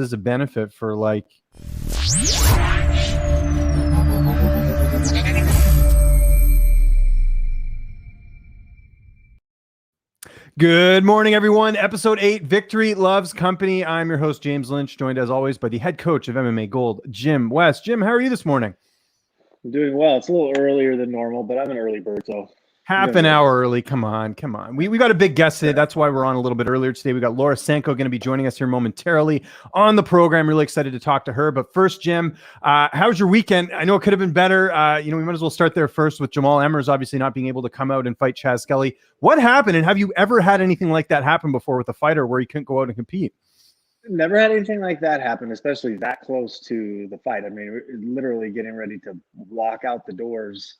is a benefit for like. Good morning, everyone. Episode 8, Victory Loves Company. I'm your host, James Lynch, joined as always by the head coach of MMA Gold, Jim West. Jim, how are you this morning? I'm doing well. It's a little earlier than normal, but I'm an early bird, so Half an hour early. Come on. We got a big guest today. That's why we're on a little bit earlier today. We got Laura Sanko going to be joining us here momentarily on the program. Really excited to talk to her. But first, Jim, how's your weekend? I know it could have been better. We might as well start there first with Jamal Emmers obviously not being able to come out and fight Chaz Skelly. What happened? And have you ever had anything like that happen before with a fighter where he couldn't go out and compete? Never had anything like that happen, especially that close to the fight. I mean, we're literally getting ready to walk out the doors,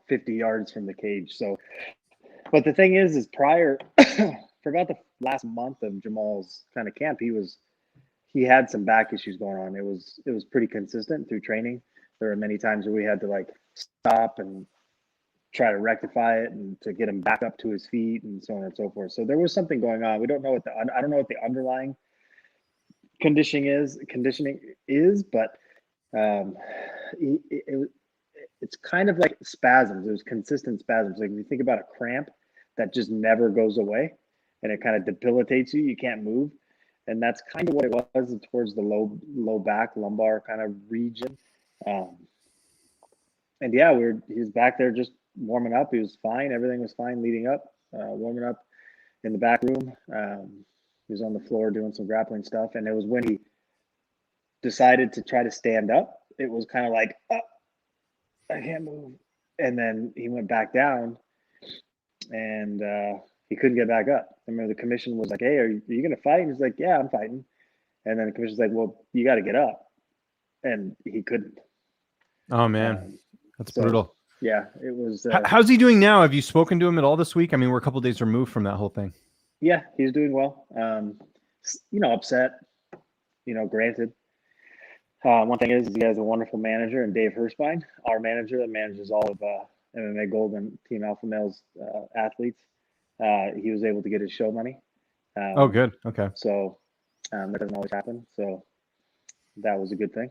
50 yards from the cage. So, but the thing is prior for about the last month of Jamal's kind of camp, he had some back issues going on. It was pretty consistent through training. There were many times where we had to like stop and try to rectify it and to get him back up to his feet and so on and so forth. So there was something going on. We don't know I don't know what the underlying conditioning is, but it's kind of like spasms. It was consistent spasms. Like if you think about a cramp that just never goes away and it kind of debilitates you, you can't move. And that's kind of what it was towards the low back, lumbar kind of region. And yeah, he was back there just warming up. He was fine. Everything was fine leading up, warming up in the back room. He was on the floor doing some grappling stuff. And it was when he decided to try to stand up, it was kind of like, oh, I can't move. And then he went back down and he couldn't get back up. I remember the commission was like, hey, are you going to fight? And he's like, yeah, I'm fighting. And then the commission's like, well, you got to get up. And he couldn't. Oh, man. That's brutal. Yeah, it was. How's he doing now? Have you spoken to him at all this week? I mean, we're a couple of days removed from that whole thing. Yeah, he's doing well. Upset. Granted. One thing is he has a wonderful manager, and Dave Hirschbein, our manager that manages all of MMA Gold and Team Alpha Male's athletes. He was able to get his show money. Oh, good. Okay. So that doesn't always happen. So that was a good thing.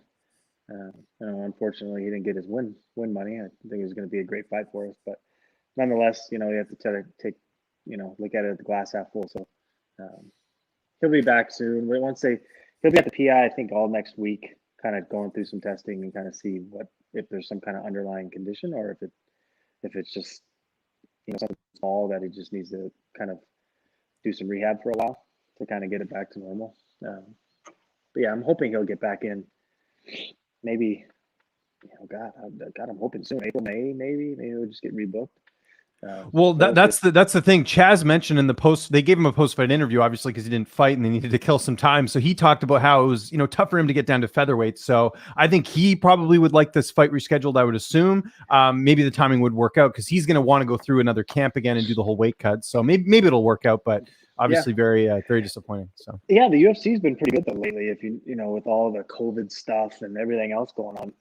Unfortunately, he didn't get his win money. I think it was going to be a great fight for us, but nonetheless, you have to try to take, look at it at the glass half full. So he'll be back soon. But he'll be at the PI, I think, all next week, kind of going through some testing and kind of see if there's some kind of underlying condition or if it's just something small that he just needs to kind of do some rehab for a while to kind of get it back to normal. But yeah, I'm hoping he'll get back in. Maybe, God, I'm hoping soon. April, May, maybe we'll just get rebooked. Well, that's the thing. Chaz mentioned in the post, they gave him a post-fight interview, obviously, because he didn't fight and they needed to kill some time. So he talked about how it was, tough for him to get down to featherweight. So I think he probably would like this fight rescheduled, I would assume. Maybe the timing would work out because he's going to want to go through another camp again and do the whole weight cut. So maybe it'll work out, but obviously very disappointing. So yeah, the UFC's been pretty good though lately. If with all the COVID stuff and everything else going on,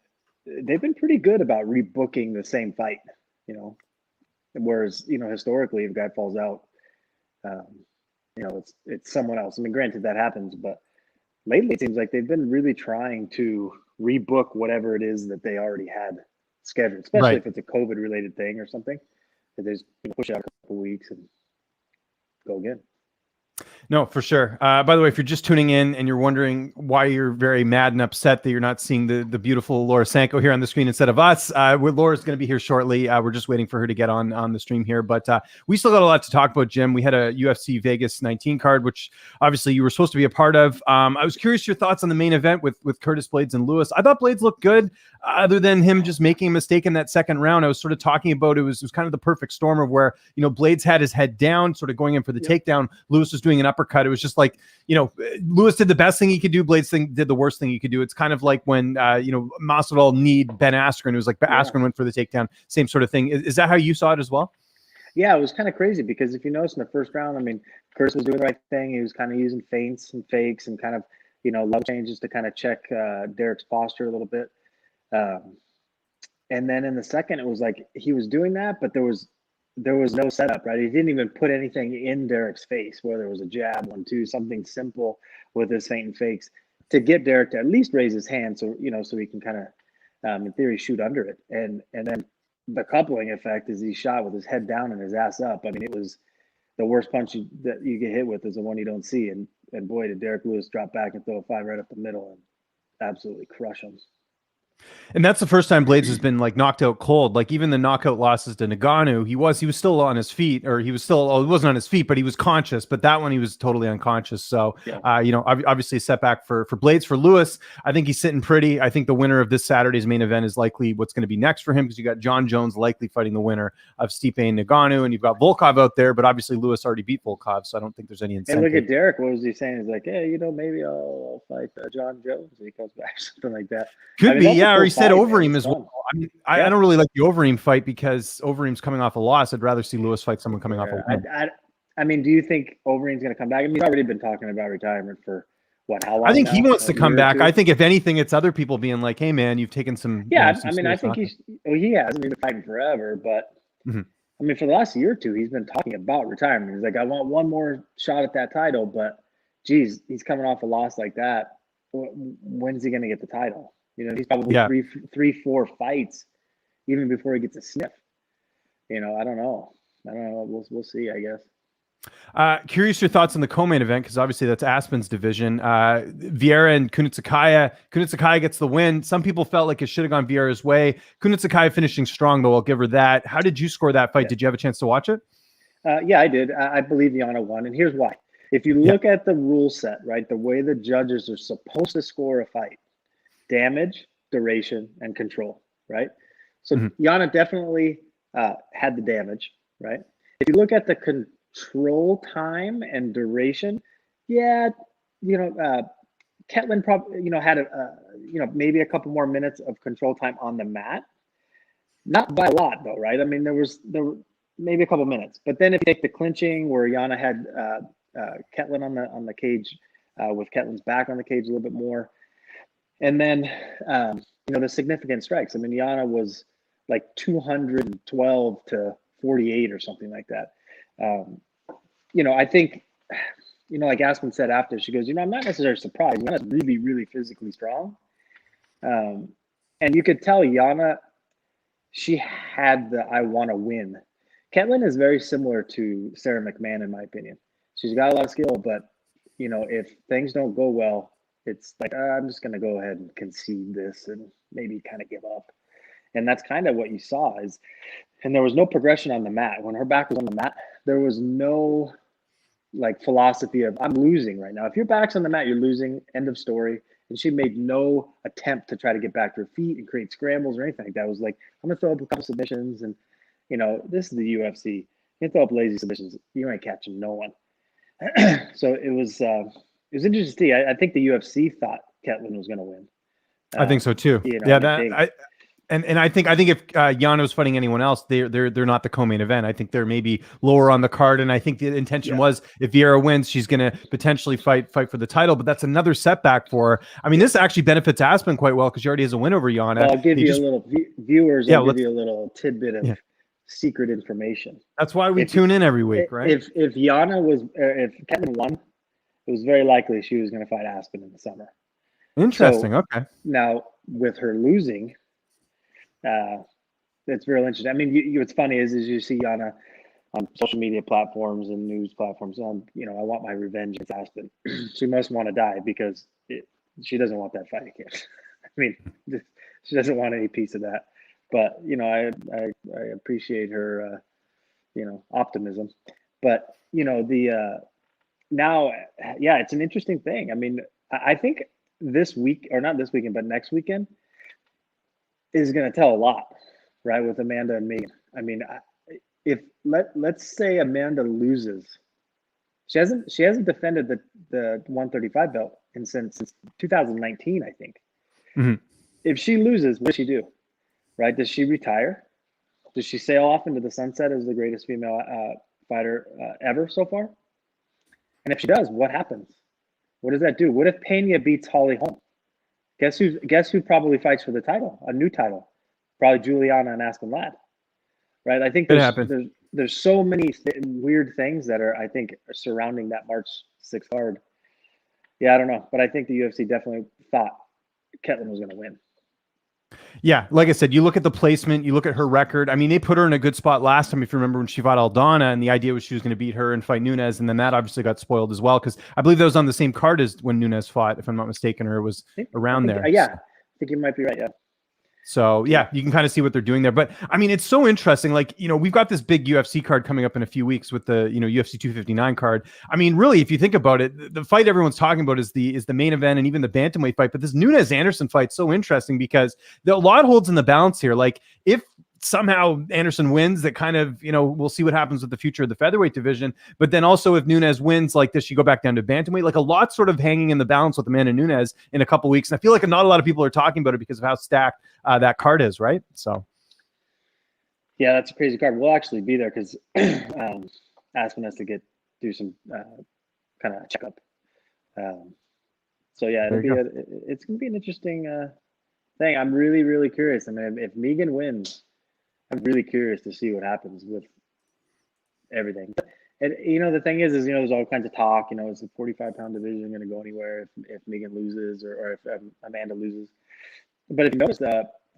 they've been pretty good about rebooking the same fight. Whereas historically, if a guy falls out, it's someone else. I mean, granted that happens, but lately it seems like they've been really trying to rebook whatever it is that they already had scheduled, especially if it's a COVID related thing or something. That they just push out a couple of weeks and go again. No, for sure. By the way, if you're just tuning in and you're wondering why you're very mad and upset that you're not seeing the beautiful Laura Sanko here on the screen instead of us, Laura's going to be here shortly. We're just waiting for her to get on the stream here. But we still got a lot to talk about, Jim. We had a UFC Vegas 19 card, which obviously you were supposed to be a part of. I was curious your thoughts on the main event with Curtis Blaydes and Lewis. I thought Blaydes looked good, other than him just making a mistake in that second round. I was sort of talking about it was kind of the perfect storm of where, Blaydes had his head down, sort of going in for the takedown. Lewis was doing an uppercut. It was just like, Lewis did the best thing he could do. Blaydes did the worst thing he could do. It's kind of like when, Masvidal kneed Ben Askren. It was like Askren went for the takedown. Same sort of thing. Is that how you saw it as well? Yeah, it was kind of crazy because if you notice in the first round, I mean, Curtis was doing the right thing. He was kind of using feints and fakes and kind of, low changes to kind of check Derek's posture a little bit. And then in the second, it was like he was doing that, but there was there was no setup, right? He didn't even put anything in Derek's face, whether it was a jab, 1-2, something simple with his feint and fakes to get Derek to at least raise his hand, so so he can kind of, in theory, shoot under it. And then the coupling effect is he shot with his head down and his ass up. I mean, it was the worst punch that you get hit with is the one you don't see. And boy, did Derek Lewis drop back and throw a 5 right up the middle and absolutely crush him. And that's the first time Blades has been like knocked out cold. Like even the knockout losses to Ngannou, he was still on his feet, or he wasn't on his feet, but he was conscious. But that one, he was totally unconscious. So, Yeah. Obviously a setback for Blades. For Lewis, I think he's sitting pretty. I think the winner of this Saturday's main event is likely what's going to be next for him, because you got John Jones likely fighting the winner of Stipe and Ngannou, and you've got Volkov out there. But obviously Lewis already beat Volkov, so I don't think there's any incentive. Hey, look at Derek. What was he saying? He's like, hey, maybe I'll fight John Jones. And he comes back, something like that. Could be, yeah. Or he said Overeem man. as well. I mean, I don't really like the Overeem fight because Overeem's coming off a loss. I'd rather see Lewis fight someone coming off a win. I mean, do you think Overeem's going to come back? I mean, he's already been talking about retirement for how long? I think now? he wants to come back. I think if anything, it's other people being like, "Hey, man, you've taken some." Yeah, I mean, I think he hasn't been fighting forever, but I mean, for the last year or two, he's been talking about retirement. He's like, I want one more shot at that title, but geez, he's coming off a loss like that. When's he going to get the title? He's probably 3-4 fights even before he gets a sniff. I don't know. We'll see, I guess. Curious your thoughts on the co-main event, because obviously that's Aspen's division. Vieira and Kunitsakaya. Kunitsakaya gets the win. Some people felt like it should have gone Vieira's way. Kunitsakaya finishing strong, though. I'll give her that. How did you score that fight? Yeah. Did you have a chance to watch it? Yeah, I did. I believe Yana won, and here's why. If you look at the rule set, right, the way the judges are supposed to score a fight: damage, duration, and control, right? So Yana definitely had the damage, right? If you look at the control time and duration, Ketlin probably, had maybe a couple more minutes of control time on the mat. Not by a lot, though, right? I mean, there were maybe a couple minutes. But then if you take the clinching, where Yana had Ketlin on the cage, with Ketlin's back on the cage a little bit more, and then the significant strikes. I mean, Yana was like 212 to 48 or something like that. I think, like Aspen said after, she goes, I'm not necessarily surprised. Yana's really, really physically strong. And you could tell Yana, she had the I want to win. Ketlin is very similar to Sarah McMahon, in my opinion. She's got a lot of skill, but, if things don't go well, it's like, I'm just going to go ahead and concede this and maybe kind of give up. And that's kind of what you saw and there was no progression on the mat. When her back was on the mat, there was no philosophy of, I'm losing right now. If your back's on the mat, you're losing, end of story. And she made no attempt to try to get back to her feet and create scrambles or anything like that. It was like, I'm going to throw up a couple submissions, and, this is the UFC. You can throw up lazy submissions. You ain't catching no one. So it was interesting to see. I think the UFC thought Ketlin was going to win. I think so too. And I think if Yano's fighting anyone else, they're not the co-main event. I think they're maybe lower on the card, and I think the intention was if Vieira wins, she's going to potentially fight for the title. But that's another setback for her. I mean, this actually benefits Aspen quite well because she already has a win over Yana. Well, I'll give you a little viewers. I'll give you a little tidbit of secret information. That's why we tune in every week, right? If Yana was, if Kevin won, it was very likely she was going to fight Aspen in the summer. Interesting. Okay. Now with her losing. It's real interesting. I mean, what's funny is you see Yana on social media platforms and news platforms. I want my revenge against Aspen. She must want to die because she doesn't want that fight again. I mean, she doesn't want any piece of that. But I appreciate her, optimism. But now, it's an interesting thing. I mean, I think this week, or not this weekend, but next weekend, is going to tell a lot, right, with Amanda and Megan. I mean, if let's say Amanda loses, she hasn't defended the 135 belt since 2019, I think. If she loses, what does she do? Right? Does she retire? Does she sail off into the sunset as the greatest female fighter ever so far? And if she does, what happens? What does that do? What if Pena beats Holly Holm? Guess who probably fights for the title, a new title? Probably Juliana and Aspen Ladd, right? I think there's so many weird things that are, I think, surrounding that March 6th card. Yeah, I don't know, but I think the UFC definitely thought Ketlin was going to win. Yeah, like I said, you look at the placement, you look at her record. I mean, they put her in a good spot last time, if you remember, when she fought Aldana, and the idea was she was going to beat her and fight Nunes, and then that obviously got spoiled as well, because I believe that was on the same card as when Nunes fought, if I'm not mistaken, or it was around there. Yeah, I think you might be right, yeah. So yeah, you can kind of see what they're doing there. But I mean, it's so interesting. Like, we've got this big UFC card coming up in a few weeks with the, UFC 259 card. I mean, really, if you think about it, the fight everyone's talking about is the main event and even the bantamweight fight. But this Nunes Anderson fight's so interesting because a lot holds in the balance here. Like, if somehow Anderson wins, that kind of, we'll see what happens with the future of the featherweight division. But then also if Nunes wins, like, does she go back down to bantamweight? Like, a lot sort of hanging in the balance with Amanda Nunes in a couple weeks. And I feel like not a lot of people are talking about it because of how stacked that card is, right? So yeah, that's a crazy card. We'll actually be there because Aspen has to do some kind of checkup. So yeah, it's gonna be an interesting thing. I'm really, really curious. I mean, if Megan wins, I'm really curious to see what happens with everything. And the thing is there's all kinds of talk. Is the 45-pound division going to go anywhere if Megan loses or if Amanda loses? But if you notice,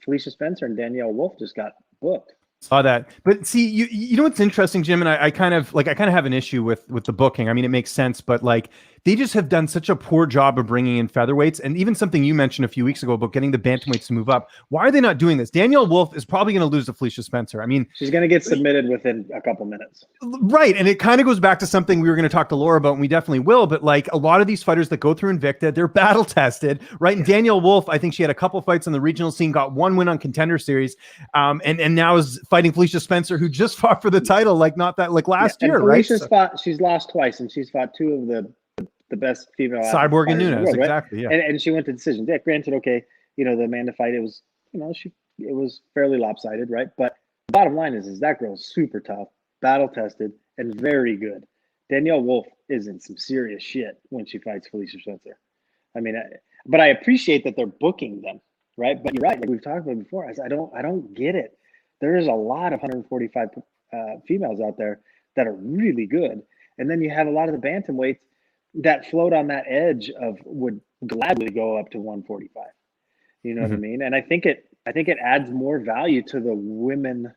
Felicia Spencer and Danielle Wolf just got booked. Saw that. But see, you know what's interesting, Jim, and I kind of have an issue with the booking. I mean, it makes sense, but like, they just have done such a poor job of bringing in featherweights, and even something you mentioned a few weeks ago about getting the bantamweights to move up. Why are they not doing this? Danielle Wolf is probably going to lose to Felicia Spencer. I mean, she's going to get submitted within a couple minutes. Right, and it kind of goes back to something we were going to talk to Laura about, and we definitely will, but like, a lot of these fighters that go through Invicta, they're battle tested, right? And Danielle Wolf, I think she had a couple fights on the regional scene, got one win on Contender Series, and now is fighting Felicia Spencer, who just fought for the title last year, right? She's lost twice, and she's fought two of the best female Cyborg and Nunes, world, right? exactly, yeah. And she went to decision. Yeah, granted, okay, the Amanda fight, it was, it was fairly lopsided, right? But the bottom line is that girl's super tough, battle tested, and very good. Danielle Wolf is in some serious shit when she fights Felicia Spencer. I mean, but I appreciate that they're booking them, right? But you're right, like we've talked about before. I don't get it. There is a lot of 145 females out there that are really good, and then you have a lot of the bantamweights that float on that edge of would gladly go up to 145. You know what I mean? And I think it adds more value to the women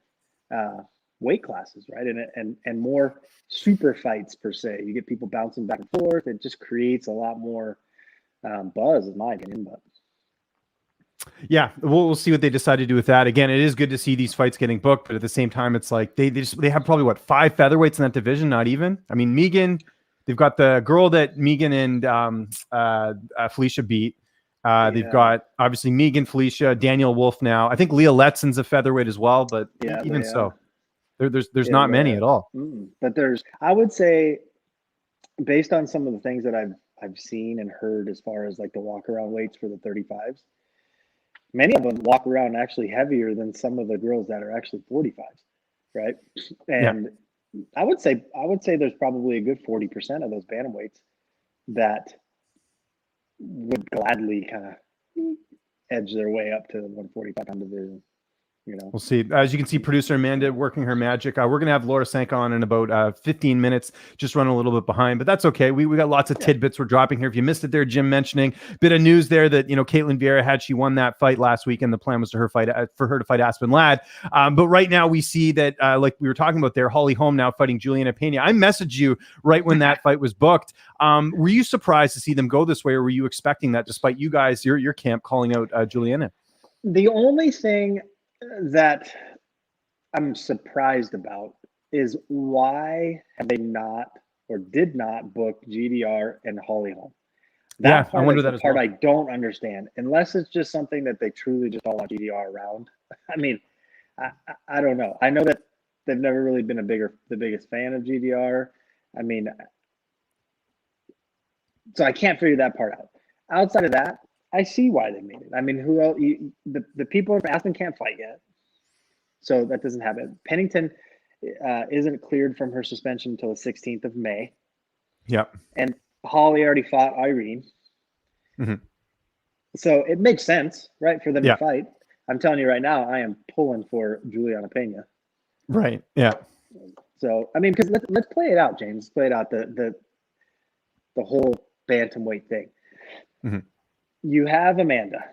weight classes, right? And more super fights per se. You get people bouncing back and forth. It just creates a lot more buzz, in my opinion. But yeah, we'll see what they decide to do with that. Again, it is good to see these fights getting booked, but at the same time, it's like they have probably 5 featherweights in that division, not even. I mean, Megan. They've got the girl that Megan and Felicia beat. They've got obviously Megan, Felicia, Danielle Wolf now. I think Leah Letson's a featherweight as well, but even so, there's not many at all. But I would say, based on some of the things that I've seen and heard as far as like the walk around weights for the 35s, many of them walk around actually heavier than some of the girls that are actually 45s, right? And I would say there's probably a good 40% of those bantamweights that would gladly kind of edge their way up to the 145-pound division. We'll see. As you can see, producer Amanda working her magic. We're going to have Laura Sanko on in about 15 minutes, just running a little bit behind, but that's okay. We got lots of tidbits we're dropping here. If you missed it there, Jim mentioning bit of news there that, Caitlin Vieira had, she won that fight last week, and the plan was for her to fight Aspen Ladd. But right now we see that, like we were talking about there, Holly Holm now fighting Juliana Pena. I messaged you right when that fight was booked. Were you surprised to see them go this way, or were you expecting that, despite you guys, your camp calling out Juliana? The only thing that I'm surprised about is why have they not or did not book GDR and Holly Holm? That part, I wonder, that part I don't understand, unless it's just something that they truly just don't want GDR around. I mean, I don't know. I know that they've never really been the biggest fan of GDR. I mean, so I can't figure that part out. Outside of that, I see why they made it. I mean, who else? The people in Aspen can't fight yet, so that doesn't happen. Pennington isn't cleared from her suspension until the 16th of May. Yep. And Holly already fought Irene. So it makes sense, right, for them to fight. I'm telling you right now, I am pulling for Juliana Pena. Right. Yeah. So I mean, because let's play it out, James. Play it out the whole bantamweight thing. Mm-hmm. You have Amanda,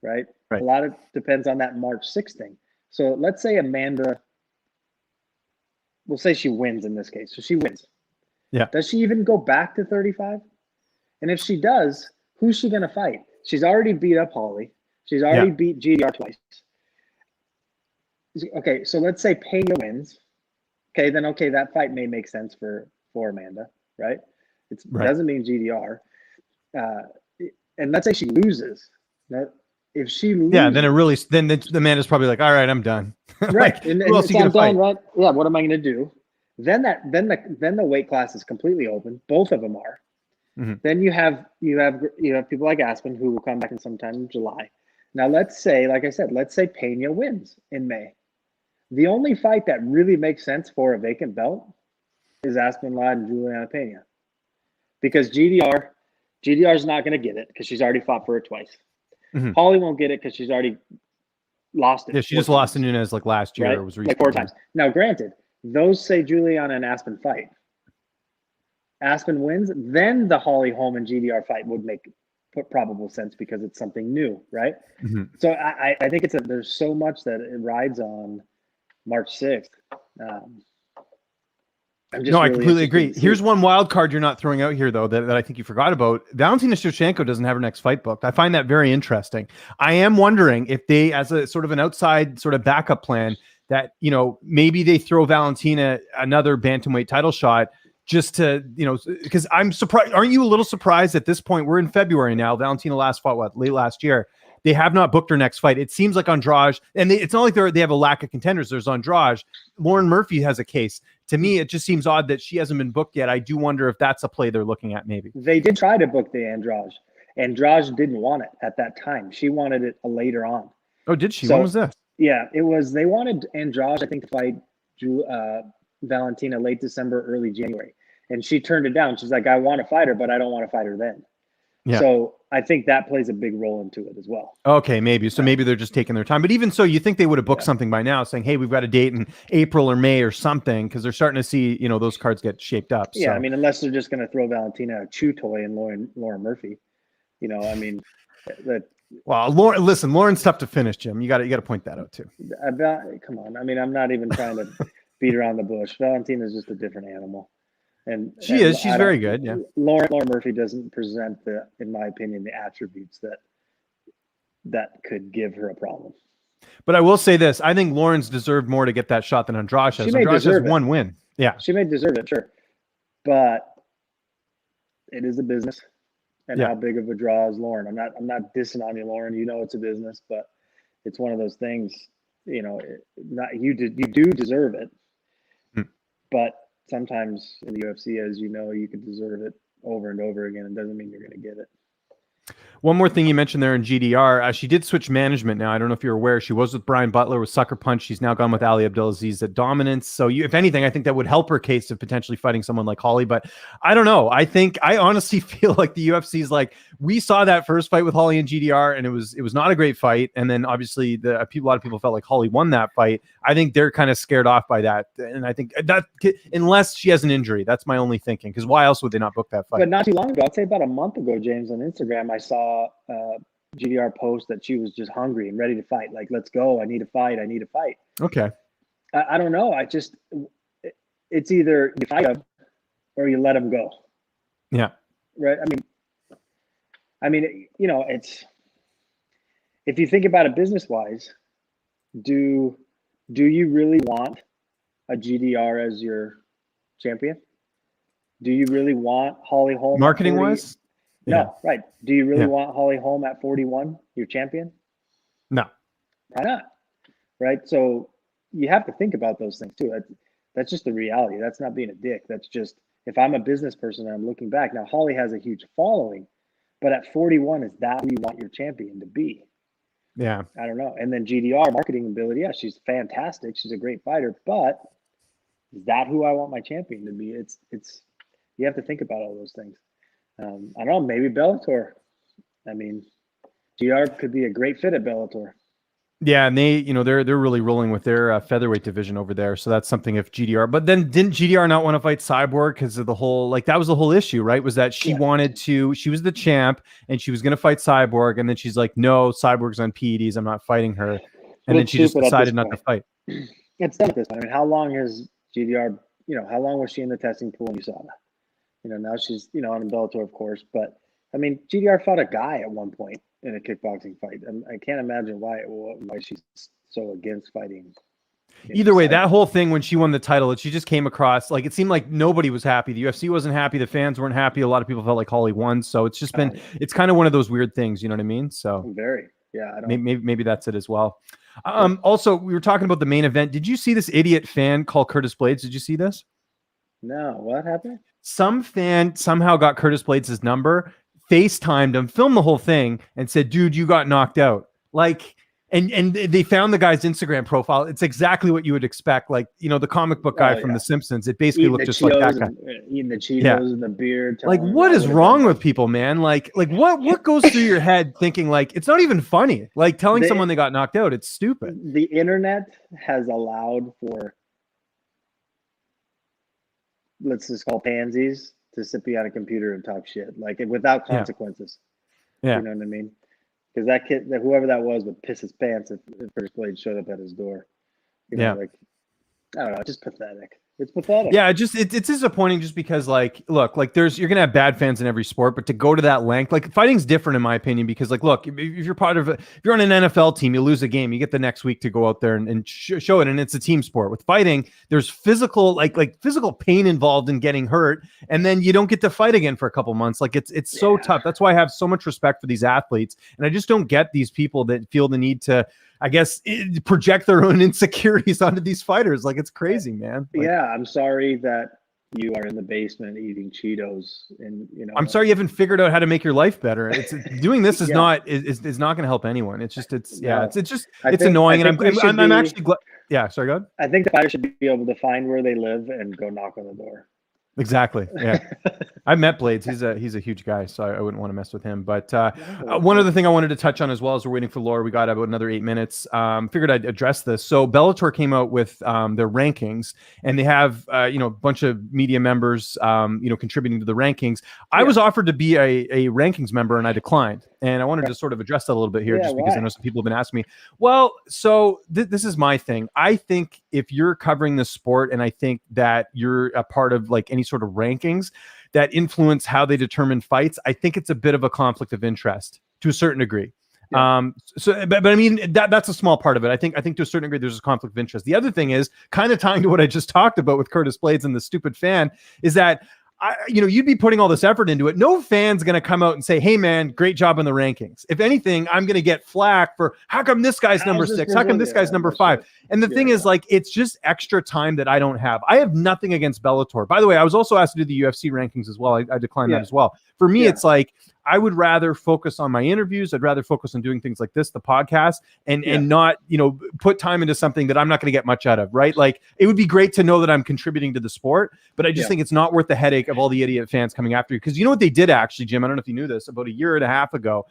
right? Right. A lot of depends on that March 6th thing. So let's say Amanda, we'll say she wins in this case. So she wins. Yeah. Does she even go back to 35? And if she does, who's she going to fight? She's already beat up Holly. She's already beat GDR twice. Okay, so let's say Pena wins. Okay, then that fight may make sense for Amanda, right? It doesn't mean GDR. And let's say she loses. Now, if she loses, then the man is probably like, all right, I'm done. Right. Like, and who else are you gonna fight? right? Yeah, what am I gonna do? Then the weight class is completely open. Both of them are. Mm-hmm. Then you have people like Aspen who will come back in sometime in July. Now let's say, like I said, let's say Pena wins in May. The only fight that really makes sense for a vacant belt is Aspen Ladd and Juliana Pena. Because GDR is not going to get it because she's already fought for it twice. Mm-hmm. Holly won't get it because she's already lost it. Yeah, she just lost to Nunez like last year. Right? It was like 4 times. Now, granted, those say Juliana and Aspen fight. Aspen wins, then the Holly Holm and GDR fight would put probable sense because it's something new, right? Mm-hmm. So I think there's so much that it rides on March 6th. I completely agree. Here's one wild card you're not throwing out here, though, that I think you forgot about. Valentina Shevchenko doesn't have her next fight booked. I find that very interesting. I am wondering if they, as a sort of an outside sort of backup plan, that, maybe they throw Valentina another bantamweight title shot just to, because I'm surprised. Aren't you a little surprised at this point? We're in February now. Valentina last fought, late last year. They have not booked her next fight. It seems like Andrade, and it's not like they have a lack of contenders. There's Andrade. Lauren Murphy has a case. To me, it just seems odd that she hasn't been booked yet. I do wonder if that's a play they're looking at maybe. They did try to book the Andrade. Andrade didn't want it at that time. She wanted it later on. Oh, did she? When was this? Yeah, it was. They wanted Andrade, I think, to fight Valentina late December, early January. And she turned it down. She's like, I want to fight her, but I don't want to fight her then. Yeah. So I think that plays a big role into it as well. Okay, maybe. So maybe they're just taking their time. But even so, you think they would have booked something by now saying, hey, we've got a date in April or May or something, because they're starting to see, those cards get shaped up. Yeah, so. I mean, unless they're just going to throw Valentina a chew toy and Lauren Murphy. I mean, well, Lauren's tough to finish, Jim. You got to point that out too. Come on. I mean, I'm not even trying to beat around the bush. Valentina's just a different animal. She's very good. Yeah. Lauren Murphy doesn't present in my opinion, the attributes that could give her a problem. But I will say this: I think Lauren's deserved more to get that shot than Andrade has. Andrade has one win. Yeah, she may deserve it, sure, but it is a business, and how big of a draw is Lauren? I'm not dissing on you, Lauren. It's a business, but it's one of those things. You do deserve it, but sometimes in the UFC, as you could deserve it over and over again. It doesn't mean you're going to get it. One more thing you mentioned there in GDR, she did switch management now. I don't know if you're aware. She was with Brian Butler with Sucker Punch. She's now gone with Ali Abdelaziz at Dominance. So if anything, I think that would help her case of potentially fighting someone like Holly. But I don't know. I honestly feel like the UFC is like, we saw that first fight with Holly and GDR, and it was not a great fight. And then obviously a lot of people felt like Holly won that fight. I think they're kind of scared off by that. And I think that unless she has an injury, that's my only thinking. Because why else would they not book that fight? But not too long ago, I'd say about a month ago, James, on Instagram, I saw GDR post that she was just hungry and ready to fight. Like, let's go. I need to fight. Okay. I don't know. It's either you fight him or you let him go. Yeah. Right. I mean, it's, if you think about it business wise, do you really want a GDR as your champion? Do you really want Holly Holm? Marketing wise? No, right. Do you really want Holly Holm at 41, your champion? No. Why not? Right. So you have to think about those things too. That's just the reality. That's not being a dick. That's just, if I'm a business person and I'm looking back now, Holly has a huge following, but at 41, is that who you want your champion to be? Yeah. I don't know. And then GDR marketing ability. Yeah, she's fantastic. She's a great fighter, but is that who I want my champion to be? It's, you have to think about all those things. I don't know, maybe Bellator. I mean, GR could be a great fit at Bellator. Yeah, and they, they're really rolling with their featherweight division over there. So that's something if GDR. But then didn't GDR not want to fight Cyborg because of the whole that was the whole issue, right? Was that she wanted to, she was the champ and she was going to fight Cyborg, and then she's like, no, Cyborg's on PEDs, I'm not fighting her, and then she just decided not to fight. It's done at this point. I mean, how long has GDR? How long was she in the testing pool when you saw that? Now she's on Bellator, of course, but I mean, GDR fought a guy at one point in a kickboxing fight, and I can't imagine why she's so against fighting. Either way, that whole thing when she won the title, she just came across like it seemed like nobody was happy. The UFC wasn't happy. The fans weren't happy. A lot of people felt like Holly won. So it's just been, it's kind of one of those weird things. You know what I mean? So I don't maybe that's it as well. Also, we were talking about the main event. Did you see this idiot fan call Curtis Blades? Did you see this? No. What happened? Some fan somehow got Curtis Blades' number, FaceTimed him, filmed the whole thing, and said, dude, you got knocked out. And they found the guy's Instagram profile. It's exactly what you would expect. Like, the comic book guy from The Simpsons. It basically looked just like that guy. Eating the Cheetos and the beer. Like, what is wrong with people, man? Like what goes through your head thinking like, it's not even funny. Like telling someone they got knocked out. It's stupid. The internet has allowed for, let's just call pansies, to sit behind a computer and talk shit, like without consequences. Yeah. You know what I mean? Because that kid, whoever that was, would piss his pants if Curtis Blade showed up at his door. I don't know, just pathetic. It's pathetic. Yeah, it's disappointing just because look, you're gonna have bad fans in every sport, but to go to that length, fighting's different in my opinion, because look, if you're if you're on an NFL team, you lose a game, you get the next week to go out there and show it, and it's a team sport. With fighting, there's physical physical pain involved in getting hurt, and then you don't get to fight again for a couple months. It's so tough. That's why I have so much respect for these athletes, and I just don't get these people that feel the need to, I guess, project their own insecurities onto these fighters. It's crazy, man. I'm sorry that you are in the basement eating Cheetos, and I'm sorry you haven't figured out how to make your life better. It's doing this is not going to help anyone. It's annoying, and I'm actually glad. Yeah, sorry, go ahead. I think the fighter should be able to find where they live and go knock on the door. Exactly. Yeah. I met Blades. He's a huge guy, so I wouldn't want to mess with him. But one other thing I wanted to touch on as well as we're waiting for Laura, we got about another 8 minutes. Figured I'd address this. So Bellator came out with their rankings, and they have a bunch of media members contributing to the rankings. I was offered to be a rankings member, and I declined. And I wanted to sort of address that a little bit here, just because I know some people have been asking me. Well, so this is my thing. I think if you're covering the sport, and I think that you're a part of any sort of rankings that influence how they determine fights, I think it's a bit of a conflict of interest to a certain degree. Yeah. But I mean, that's a small part of it. I think to a certain degree, there's a conflict of interest. The other thing is kind of tying to what I just talked about with Curtis Blades and the stupid fan is that you'd be putting all this effort into it. No fan's going to come out and say, hey man, great job on the rankings. If anything, I'm going to get flack for how come this guy's number 6? How come this guy's number 5? And the thing is it's just extra time that I don't have. I have nothing against Bellator. By the way, I was also asked to do the UFC rankings as well. I declined that as well. For me, it's I would rather focus on my interviews. I'd rather focus on doing things like this, the podcast, and not, put time into something that I'm not going to get much out of, right? It would be great to know that I'm contributing to the sport, but I just think it's not worth the headache of all the idiot fans coming after you. Because you know what they did actually, Jim? I don't know if you knew this. About a year and a half ago,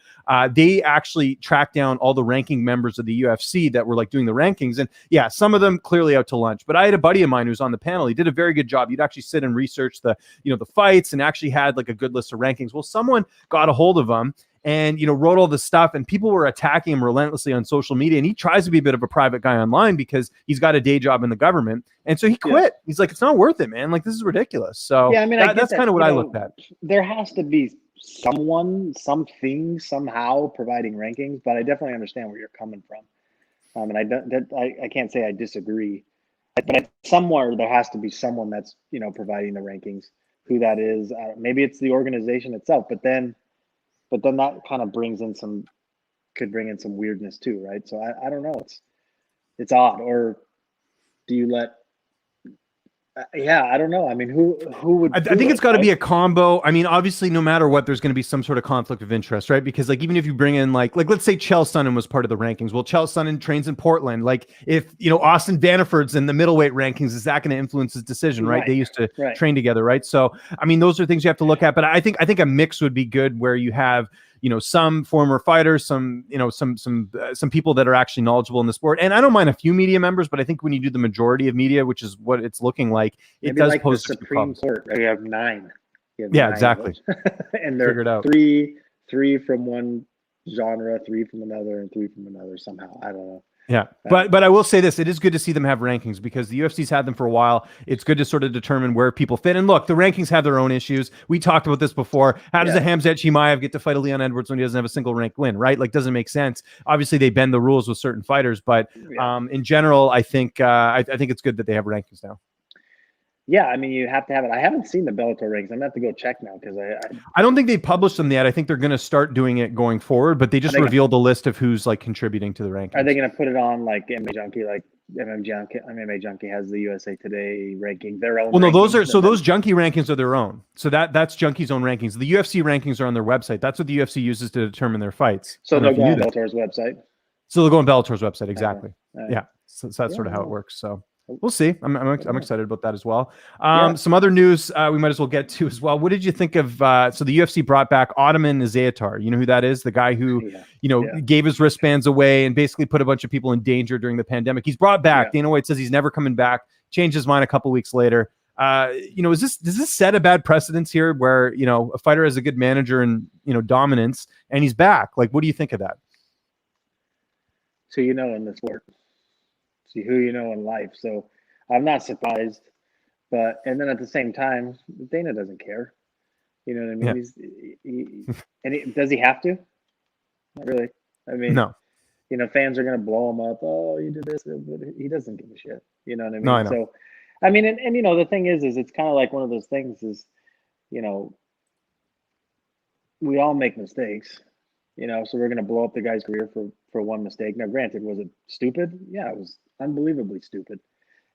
they actually tracked down all the ranking members of the UFC that were doing the rankings. And some of them clearly out to lunch. But I had a buddy of mine who's on the panel. He did a very good job. He'd actually sit and research the fights and actually had a good list of rankings. Well, someone got a hold of him and wrote all this stuff, and people were attacking him relentlessly on social media, and he tries to be a bit of a private guy online because he's got a day job in the government, and so he quit. He's like, it's not worth it, man. This is ridiculous. So I mean, that's kind of what I looked at. There has to be someone, something, somehow providing rankings, but I definitely understand where you're coming from, and I can't say I disagree, but somewhere there has to be someone that's providing the rankings. Who that is, maybe it's the organization itself, but then that kind of could bring in some weirdness too, right? So I don't know, it's odd. Or do you let? I don't know. I mean, who would? I think it's got to be a combo. I mean, obviously, no matter what, there's going to be some sort of conflict of interest, right? Because even if you bring in let's say Chael Sonnen was part of the rankings. Well, Chael Sonnen trains in Portland. If Austin Vanderford's in the middleweight rankings, is that going to influence his decision, right? They used to train together, right? So I mean, those are things you have to look at. But I think a mix would be good, where you have some former fighters, some people that are actually knowledgeable in the sport. And I don't mind a few media members, but I think when you do the majority of media, which is what it's looking like, it Maybe does like pose the Supreme Court, right? We have 9. Yeah, exactly. And they're three from one genre, 3 from another, and 3 from another somehow. I don't know. Yeah, but I will say this: it is good to see them have rankings because the UFC's had them for a while. It's good to sort of determine where people fit. And look, the rankings have their own issues. We talked about this before. How does a Khamzat Chimaev get to fight a Leon Edwards when he doesn't have a single ranked win? Right? Like, doesn't make sense. Obviously, they bend the rules with certain fighters, but in general, I think I think it's good that they have rankings now. Yeah, I mean, you have to have it. I haven't seen the Bellator rankings. I'm going to have to go check now because I don't think they published them yet. I think they're going to start doing it going forward, but they just revealed the list of who's like contributing to the rankings. Are they going to put it on like MMA Junkie, like MMA Junkie has the USA Today ranking, their own? Well, no, those Junkie rankings are their own. So that's Junkie's own rankings. The UFC rankings are on their website. That's what the UFC uses to determine their fights. So they'll go on Bellator's website. So they'll go on Bellator's website, exactly. Right. Yeah, so that's sort of how it works. So. We'll see. I'm excited about that as well. Some other news we might as well get to as well. What did you think of? So the UFC brought back Ottoman Zayatar. You know who that is? The guy who gave his wristbands away and basically put a bunch of people in danger during the pandemic. He's brought back. Dana White says he's never coming back. Changed his mind a couple weeks later. Does this set a bad precedence here where a fighter has a good manager and dominance and he's back? Like, what do you think of that? So in the sport. See who you know in life. So I'm not surprised, and then at the same time, Dana doesn't care. You know what I mean? Yeah. Does he have to? Not really. I mean, no. Fans are going to blow him up. Oh, you did this. But he doesn't give a shit. You know what I mean? No, I know. So, I mean, and the thing is it's kind of like one of those things is, we all make mistakes. So we're going to blow up the guy's career for one mistake. Now, granted, was it stupid? Yeah, it was unbelievably stupid.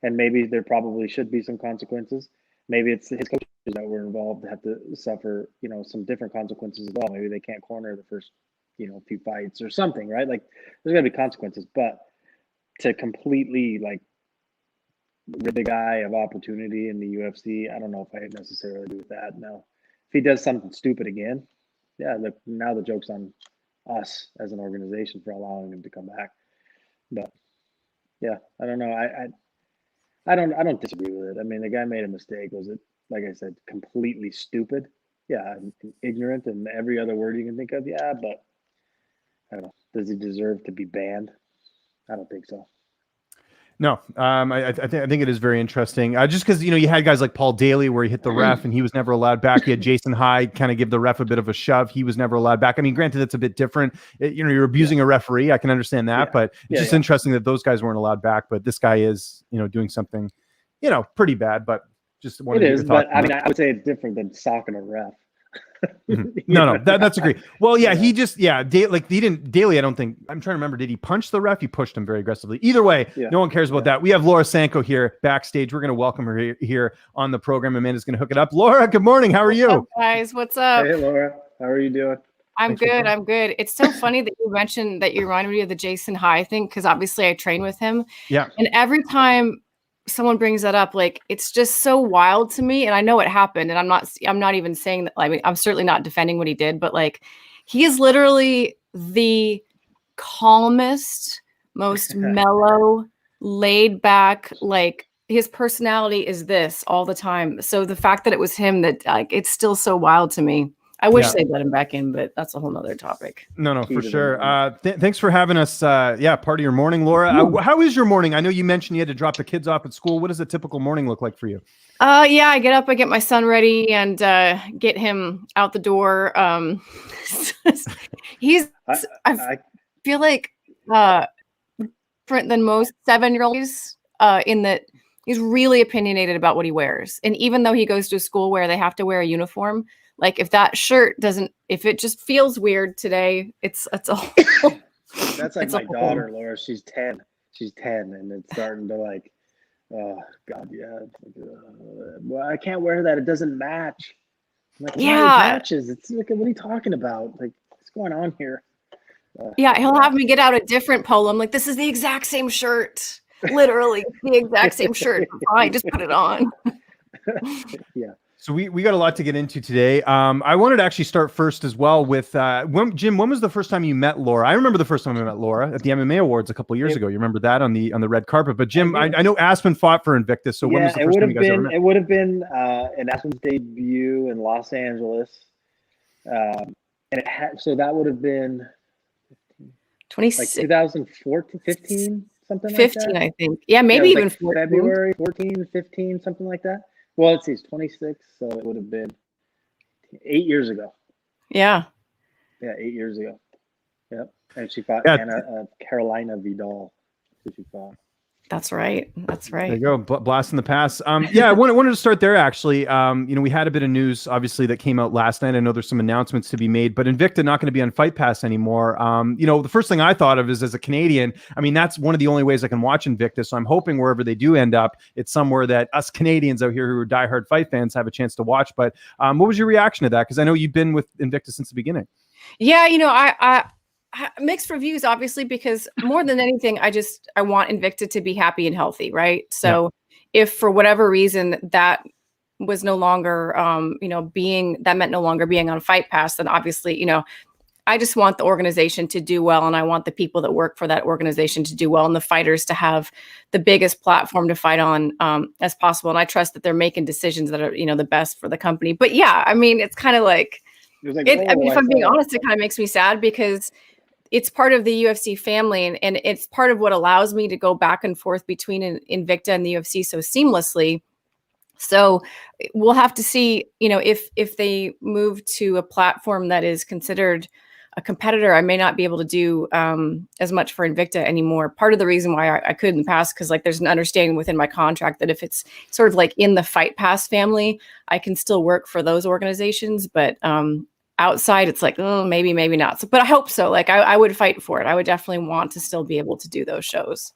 And maybe there probably should be some consequences. Maybe it's his coaches that were involved have to suffer, some different consequences as well. Maybe they can't corner the first, few fights or something, right? Like, there's going to be consequences. But to completely, rid the guy of opportunity in the UFC, I don't know if I necessarily agree with that. No. If he does something stupid again, yeah, look, now the joke's on us as an organization for allowing him to come back. But yeah, I don't know. I don't disagree with it. I mean, the guy made a mistake. Was it, like I said, completely stupid? Yeah, and ignorant and every other word you can think of. Yeah, but I don't know. Does he deserve to be banned? I don't think so. No, I think it is very interesting. Just because you had guys like Paul Daly where he hit the ref and he was never allowed back. You had Jason Hyde kind of give the ref a bit of a shove. He was never allowed back. I mean, granted, that's a bit different. You're abusing a referee. I can understand that, but it's just interesting that those guys weren't allowed back. But this guy is, doing something, pretty bad. But just it is. But I mean, I would say it's different than socking a ref. No, that's agree. Well, yeah, he just he didn't Daly. I don't think I'm trying to remember. Did he punch the ref? He pushed him very aggressively. Either way, no one cares about that. We have Laura Sanko here backstage. We're going to welcome her here on the program. Amanda's going to hook it up. Laura, good morning. How are you? What's up, guys? What's up? Hey, Laura. How are you doing? I'm good. I'm good. It's so funny that you mentioned that you reminded me of the Jason Hyde thing because obviously I train with him. Yeah. And every time someone brings that up, it's just so wild to me. And I know it happened. And I'm not even saying that, I'm certainly not defending what he did, but he is literally the calmest, most mellow, laid back, his personality is this all the time. So the fact that it was him that it's still so wild to me. I wish they'd let him back in, but that's a whole nother topic. No, for sure. Thanks for having us. Part of your morning, Laura. How is your morning? I know you mentioned you had to drop the kids off at school. What does a typical morning look like for you? I get up, I get my son ready and get him out the door. I feel like different than most 7-year-olds in that he's really opinionated about what he wears. And even though he goes to a school where they have to wear a uniform, if that shirt if it just feels weird today, it's a whole. That's like my daughter, Laura. She's 10. And it's starting to oh God, yeah. Well, I can't wear that. It doesn't match. I'm like, yeah, it matches. It's what are you talking about? What's going on here? He'll have me get out a different polo. I'm like, this is the exact same shirt. Literally the exact same shirt. Fine, just put it on. Yeah. So we got a lot to get into today. I wanted to actually start first as well with Jim. When was the first time you met Laura? I remember the first time I met Laura at the MMA Awards a couple of years ago. You remember that on the red carpet? But Jim, I know Aspen fought for Invicta. So when was the first time you guys ever met? It would have been an Aspen's debut in Los Angeles, and so that would have been 26, like 2014, 15, something 15, like that. I think. Yeah, maybe even like 14. February 14, 15, something like that. Well, let's see, it's 26, so it would have been 8 years ago. Yeah. Yeah, 8 years ago. Yep. And she fought Carolina Vidal. She fought. That's right. That's right. There you go. Blast in the past. Yeah, I wanted to start there, actually. We had a bit of news, obviously, that came out last night. I know there's some announcements to be made, but Invicta not going to be on Fight Pass anymore. The first thing I thought of is, as a Canadian, I mean, that's one of the only ways I can watch Invicta. So I'm hoping wherever they do end up, it's somewhere that us Canadians out here who are diehard fight fans have a chance to watch. But what was your reaction to that? Because I know you've been with Invicta since the beginning. Yeah, I mixed reviews, obviously, because more than anything, I want Invicta to be happy and healthy, right? So if for whatever reason that was no longer, that meant no longer being on Fight Pass, then obviously, I just want the organization to do well, and I want the people that work for that organization to do well, and the fighters to have the biggest platform to fight on as possible. And I trust that they're making decisions that are, the best for the company. But yeah, I mean, it's kind of like, if I'm being honest, it kind of makes me sad because it's part of the UFC family, and it's part of what allows me to go back and forth between Invicta and the UFC so seamlessly. So we'll have to see, if they move to a platform that is considered a competitor, I may not be able to do as much for Invicta anymore. Part of the reason why I could in the past, because there's an understanding within my contract that if it's sort of like in the Fight Pass family, I can still work for those organizations. But outside, it's like, oh, maybe not. So, but I hope so. I would fight for it. I would definitely want to still be able to do those shows.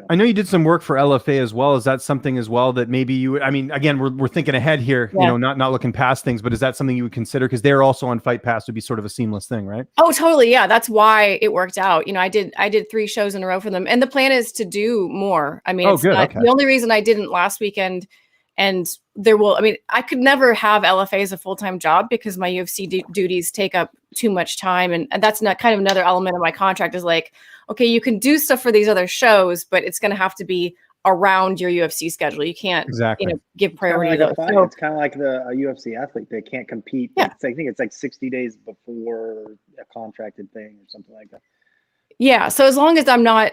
I know you did some work for LFA as well. Is that something as well that maybe you would, I mean, again, we're thinking ahead here, not looking past things, but is that something you would consider? Because they're also on Fight Pass, would be sort of a seamless thing, right? Oh, totally. Yeah. That's why it worked out. I did 3 shows in a row for them, and the plan is to do more. I mean, the only reason I didn't last weekend, and I could never have LFA as a full-time job because my UFC duties take up too much time. And that's not kind of another element of my contract is like, okay, you can do stuff for these other shows, but it's going to have to be around your UFC schedule. You can't give priority to those. It's kind of like a UFC athlete. They can't compete. Yeah. I think it's like 60 days before a contracted thing or something like that. Yeah. So as long as I'm not,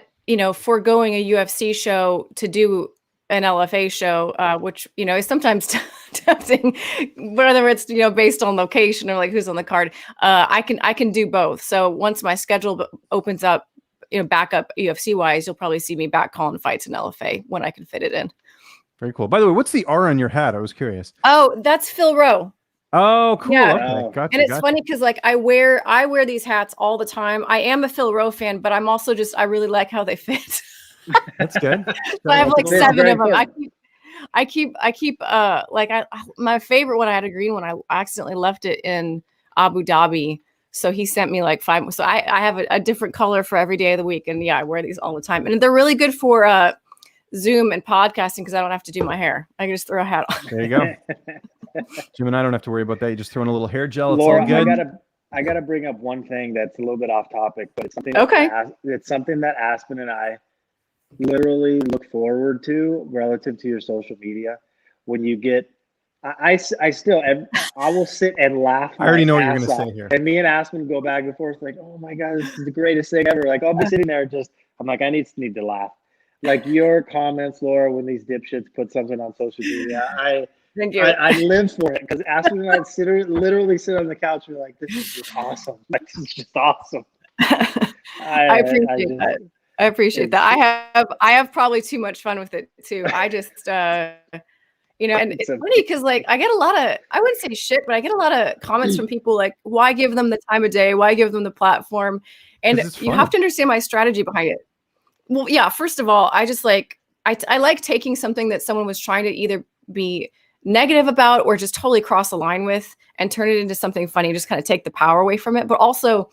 foregoing a UFC show to do an LFA show, which, is sometimes tempting, whether it's, based on location or like who's on the card, I can do both. So once my schedule opens up, back up UFC wise, you'll probably see me back calling fights in LFA when I can fit it in. Very cool. By the way, what's the R on your hat? I was curious. Oh, that's Phil Rowe. Oh, cool. Yeah. Okay. Gotcha, and it's funny because I wear these hats all the time. I am a Phil Rowe fan, but I'm also I really like how they fit. That's good. So I have like 7 of them. I keep my favorite one, I had a green one. I accidentally left it in Abu Dhabi. So he sent me like 5. So I have a different color for every day of the week. And yeah, I wear these all the time. And they're really good for Zoom and podcasting because I don't have to do my hair. I can just throw a hat on. There you go. Jim and I don't have to worry about that. You just throw in a little hair gel. It's Laura, all good. I gotta bring up one thing that's a little bit off topic, but it's something. It's something that Aspen and I literally look forward to relative to your social media. When you get, I will sit and laugh. I already know what you're going to say here. And me and Aspen go back and forth like, oh my God, this is the greatest thing ever. Like I'll be sitting there I'm like, I need to laugh. Like your comments, Laura, when these dipshits put something on social media, I live for it because Aspen and I literally sit on the couch and we're like, this is just awesome. Like this is just awesome. I appreciate that. I appreciate that. I have probably too much fun with it too. I just, and it's funny because I get a lot of, I wouldn't say shit, but I get a lot of comments from people like, why give them the time of day? Why give them the platform? And you have to understand my strategy behind it. Well, yeah, first of all, I just I like taking something that someone was trying to either be negative about or just totally cross the line with and turn it into something funny, just kind of take the power away from it. But also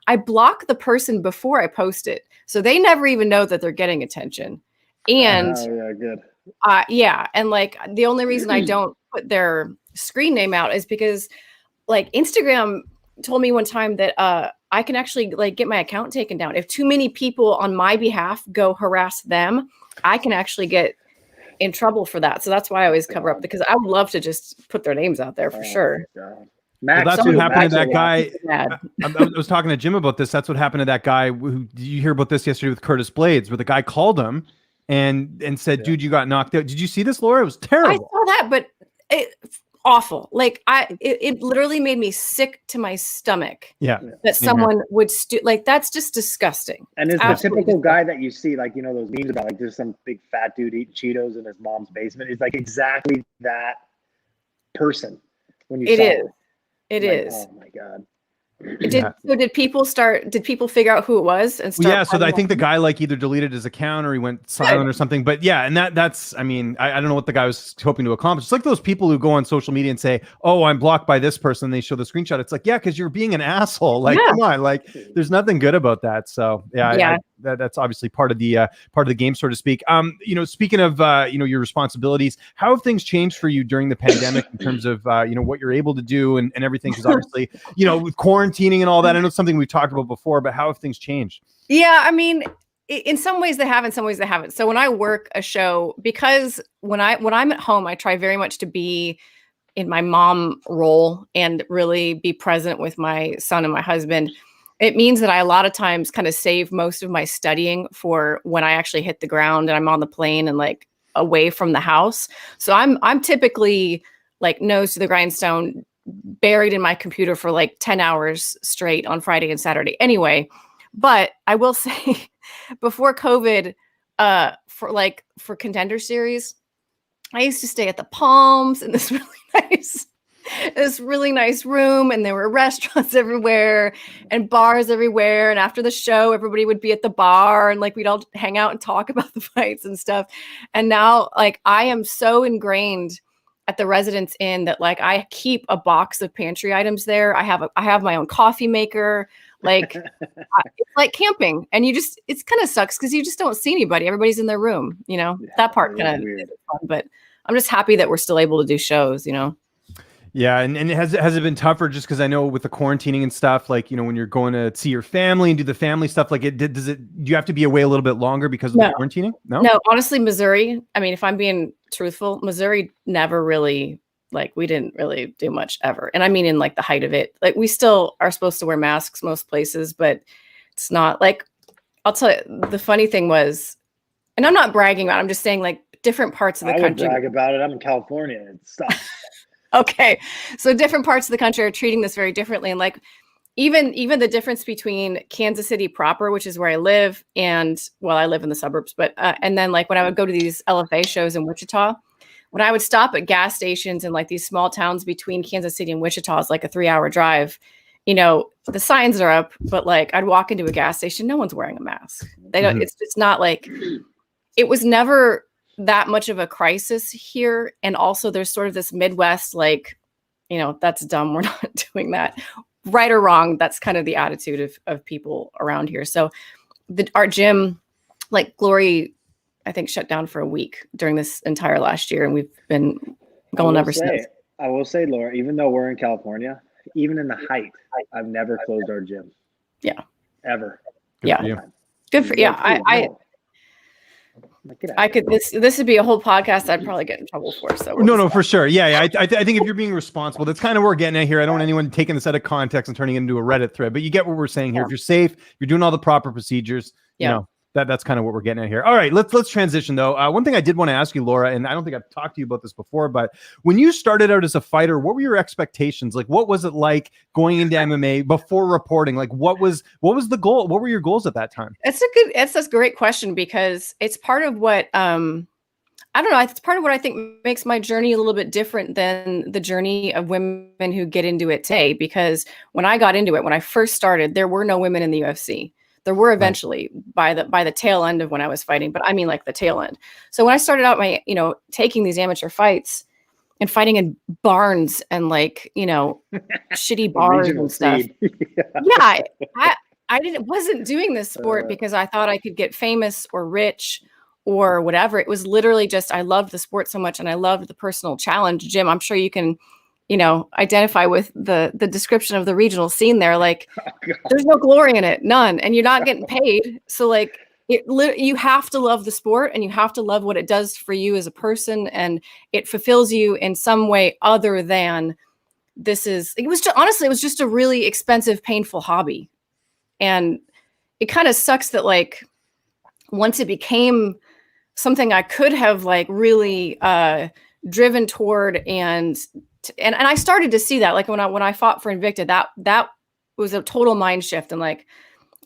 I block the person before I post it. So they never even know that they're getting attention. And good. And the only reason I don't put their screen name out is because like Instagram told me one time that I can actually like get my account taken down. If too many people on my behalf go harass them, I can actually get in trouble for that. So that's why I always cover up, because I would love to just put their names out there for sure. Max, well, that's what happened to that guy. I was talking to Jim about this. That's what happened to that guy. Did you hear about this yesterday with Curtis Blades, where the guy called him and said, dude, you got knocked out. Did you see this, Laura? It was terrible. I saw that, but awful. Like it literally made me sick to my stomach. Yeah. That someone would like, that's just disgusting. And it's the typical guy that you see, like, you know, those memes about like there's some big fat dude eating Cheetos in his mom's basement. It's like exactly that person. When you saw it. It is. Oh my God. Did people figure out who it was and start? Yeah, so I think the guy like either deleted his account or he went silent or something. But yeah, and that's I mean, I don't know what the guy was hoping to accomplish. It's like those people who go on social media and say, "Oh, I'm blocked by this person." And they show the screenshot. It's like, yeah, because you're being an asshole. Like, come on, like, there's nothing good about that. So yeah. That's obviously part of the game, so to speak. You know, speaking of you know, your responsibilities, how have things changed for you during the pandemic in terms of you know, what you're able to do and everything? Because obviously, you know, with quarantining and all that, I know it's something we've talked about before, but how have things changed? Yeah, I mean, in some ways they have, in some ways they haven't. So when I work a show, because when I'm at home, I try very much to be in my mom role and really be present with my son and my husband. It means that I a lot of times kind of save most of my studying for when I actually hit the ground and I'm on the plane and like away from the house. So I'm typically like nose to the grindstone, buried in my computer for like 10 hours straight on Friday and Saturday. Anyway, but I will say before COVID, for Contender Series, I used to stay at the Palms in this really nice room, and there were restaurants everywhere and bars everywhere. And after the show, everybody would be at the bar and like we'd all hang out and talk about the fights and stuff. And now like I am so ingrained at the Residence Inn that like I keep a box of pantry items there. I have my own coffee maker. Like it's like camping, and it's kind of sucks because you just don't see anybody. Everybody's in their room, you know. That part kind of is fun, but I'm just happy that we're still able to do shows, you know. Yeah, and has it been tougher just because I know with the quarantining and stuff, like, you know, when you're going to see your family and do the family stuff, like do you have to be away a little bit longer because of the quarantining? No, honestly, Missouri, I mean, if I'm being truthful, Missouri never really, like, we didn't really do much ever. And I mean, in like the height of it, like we still are supposed to wear masks most places, but it's not like, I'll tell you, the funny thing was, and I'm not bragging about it, I'm just saying like different parts of the country. I would brag about it. I'm in California and stuff. Okay. So different parts of the country are treating this very differently. And like, even the difference between Kansas City proper, which is where I live, and well, I live in the suburbs, but, and then like when I would go to these LFA shows in Wichita, when I would stop at gas stations in like these small towns between Kansas City and Wichita, it's like a 3-hour drive, you know, the signs are up, but like I'd walk into a gas station, no one's wearing a mask. They don't, it's not like, it was never that much of a crisis here. And also there's sort of this Midwest, like, you know, that's dumb, we're not doing that. Right or wrong, that's kind of the attitude of people around here. So our gym, like Glory, I think shut down for a week during this entire last year, and we've been going ever since. I will say, Laura, even though we're in California, even in the height, I've never closed our gym. Yeah. Ever. Good for you. I could this would be a whole podcast I'd probably get in trouble for. So no, for sure. Yeah. I think if you're being responsible, that's kind of what we're getting at here. I don't want anyone taking this out of context and turning it into a Reddit thread, but you get what we're saying here. If you're safe, you're doing all the proper procedures, you know, that's kind of what we're getting at here. All right, let's transition though. One thing I did want to ask you, Laura, and I don't think I've talked to you about this before, but when you started out as a fighter, what were your expectations? Like, what was it like going into MMA before reporting? Like, what was the goal? What were your goals at that time? It's a great question, because it's part of what, I don't know. It's part of what I think makes my journey a little bit different than the journey of women who get into it today. Because when I got into it, when I first started, there were no women in the UFC. There were eventually by the tail end of when I was fighting, but I mean like the tail end. So when I started out my, you know, taking these amateur fights and fighting in barns and like, you know, shitty bars and stuff. I wasn't doing this sport because I thought I could get famous or rich or whatever. It was literally just, I loved the sport so much and I loved the personal challenge. Jim, I'm sure you can identify with the description of the regional scene there. Like, Oh, there's no glory in it, none, and you're not getting paid. So like, you have to love the sport, and you have to love what it does for you as a person, and it fulfills you in some way other than it was just a really expensive, painful hobby. And it kind of sucks that like once it became something I could have like really driven toward, and I started to see that like when I fought for Invicta, that was a total mind shift. And like,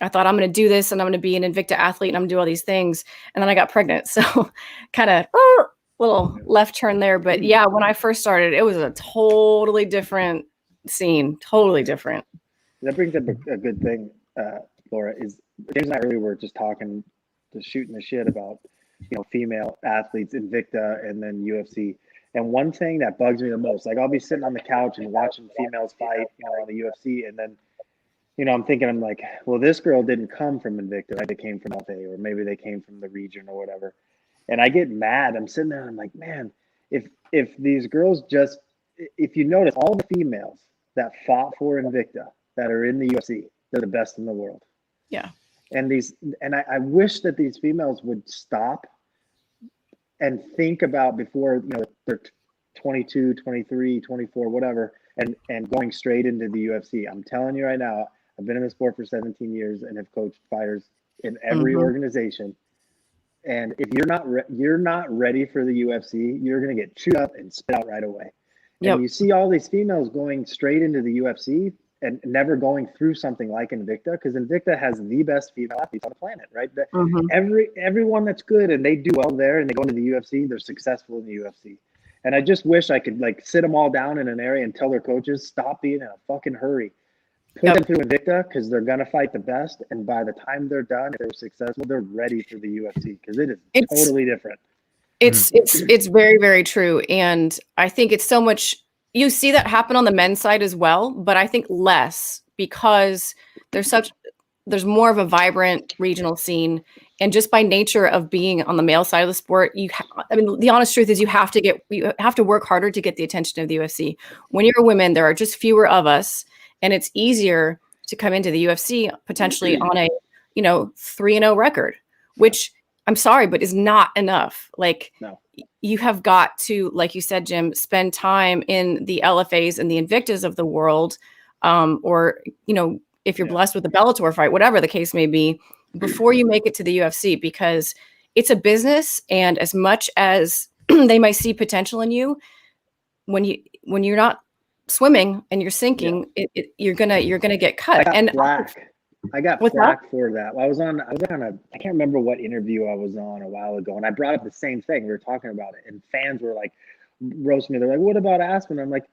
I thought, I'm going to do this and I'm going to be an Invicta athlete and I'm going to do all these things. And then I got pregnant. So kind of little left turn there. But yeah, when I first started, it was a totally different scene, totally different. That brings up a good thing, Laura, is James and I earlier were just talking, just shooting the shit about, female athletes, Invicta and then UFC. And one thing that bugs me the most, like I'll be sitting on the couch and watching females fight, on the UFC, and then I'm thinking, I'm like, well, this girl didn't come from Invicta, right? They came from LA, or maybe they came from the region or whatever. And I get mad. I'm sitting there and I'm like, man, if these girls if you notice, all the females that fought for Invicta that are in the UFC, they're the best in the world. Yeah. And I wish that these females would stop and think about before, they're 22, 23, 24, whatever, and going straight into the UFC. I'm telling you right now, I've been in the sport for 17 years and have coached fighters in every organization. And if you're not ready for the UFC, you're going to get chewed up and spit out right away. Yep. And you see all these females going straight into the UFC and never going through something like Invicta, because Invicta has the best female athletes on the planet, right? Everyone that's good and they do well there and they go into the UFC, they're successful in the UFC. And I just wish I could like sit them all down in an area and tell their coaches, stop being in a fucking hurry. Put them through Invicta, because they're going to fight the best. And by the time they're done, if they're successful, they're ready for the UFC, because it's totally different. It's very, very true. And I think it's so much, you see that happen on the men's side as well, but I think less, because there's more of a vibrant regional scene. And just by nature of being on the male side of the sport, the honest truth is you have to work harder to get the attention of the UFC. When you're a woman, there are just fewer of us, and it's easier to come into the UFC potentially on a 3-0 record, which I'm sorry, but is not enough. Like, no. You have got to, like you said, Jim, spend time in the LFAs and the Invictas of the world, or if you're blessed with a Bellator fight, whatever the case may be, before you make it to the UFC, because it's a business. And as much as they might see potential in you, when you're not swimming and you're sinking, you're gonna get cut. I got flack for that. I was on I can't remember what interview I was on a while ago, and I brought up the same thing. We were talking about it, and fans were like roasting me. They're like, "What about Aspen?" I'm like,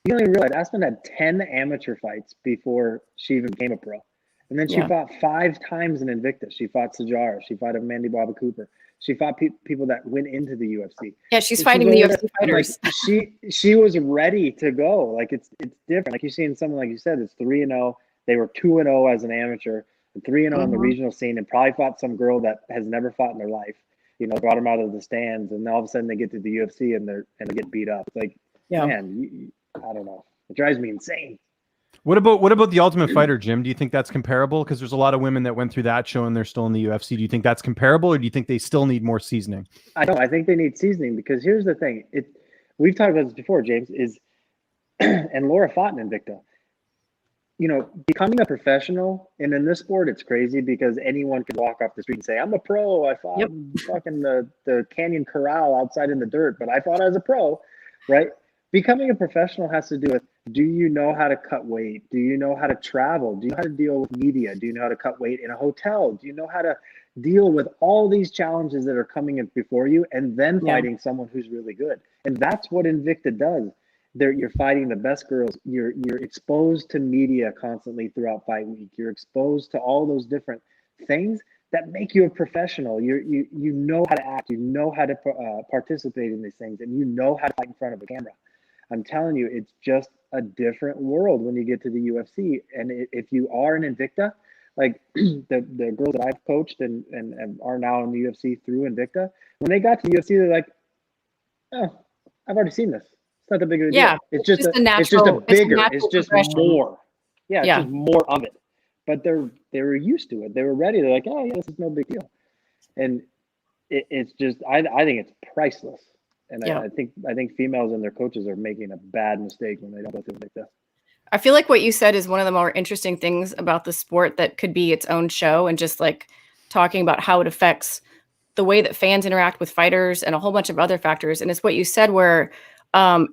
"You don't even realize Aspen had 10 amateur fights before she even became a pro, and then she fought 5 times in Invicta. She fought Sajara. She fought Mandy Baba Cooper. She fought people that went into the UFC. Yeah, she's fighting the UFC fighters. Like, she was ready to go. Like it's different. Like you see in something like you said, it's 3-0. They were 2-0 as an amateur, and 3-0 in the regional scene, and probably fought some girl that has never fought in their life. Brought them out of the stands, and all of a sudden they get to the UFC and they get beat up. It's like, man, I don't know. It drives me insane. What about the Ultimate Fighter, Jim? Do you think that's comparable? Because there's a lot of women that went through that show and they're still in the UFC. Do you think that's comparable, or do you think they still need more seasoning? I think they need seasoning, because here's the thing. We've talked about this before, James, and Laura fought in Invicta. Becoming a professional, and in this sport, it's crazy because anyone can walk off the street and say, I'm a pro. I fought in fucking the Canyon Corral outside in the dirt, but I fought as a pro, right? Becoming a professional has to do with, do you know how to cut weight? Do you know how to travel? Do you know how to deal with media? Do you know how to cut weight in a hotel? Do you know how to deal with all these challenges that are coming in before you, and then fighting someone who's really good? And that's what Invicta does. You're fighting the best girls. You're exposed to media constantly throughout fight week. You're exposed to all those different things that make you a professional. You know how to act. You know how to participate in these things, and you know how to fight in front of a camera. I'm telling you, it's just a different world when you get to the UFC. And if you are an Invicta, like the girls that I've coached and are now in the UFC through Invicta, when they got to the UFC, they're like, oh, I've already seen this. It's It's not that big of a Yeah, deal. It's just a natural, it's just progression. more. Yeah, it's Yeah. just more of it. But they were used to it. They were ready. They're like, oh yeah, this is no big deal. And it's just I think it's priceless. And Yeah. I think females and their coaches are making a bad mistake when they don't go through like this. I feel like what you said is one of the more interesting things about the sport that could be its own show, and just like talking about how it affects the way that fans interact with fighters and a whole bunch of other factors. And it's what you said, where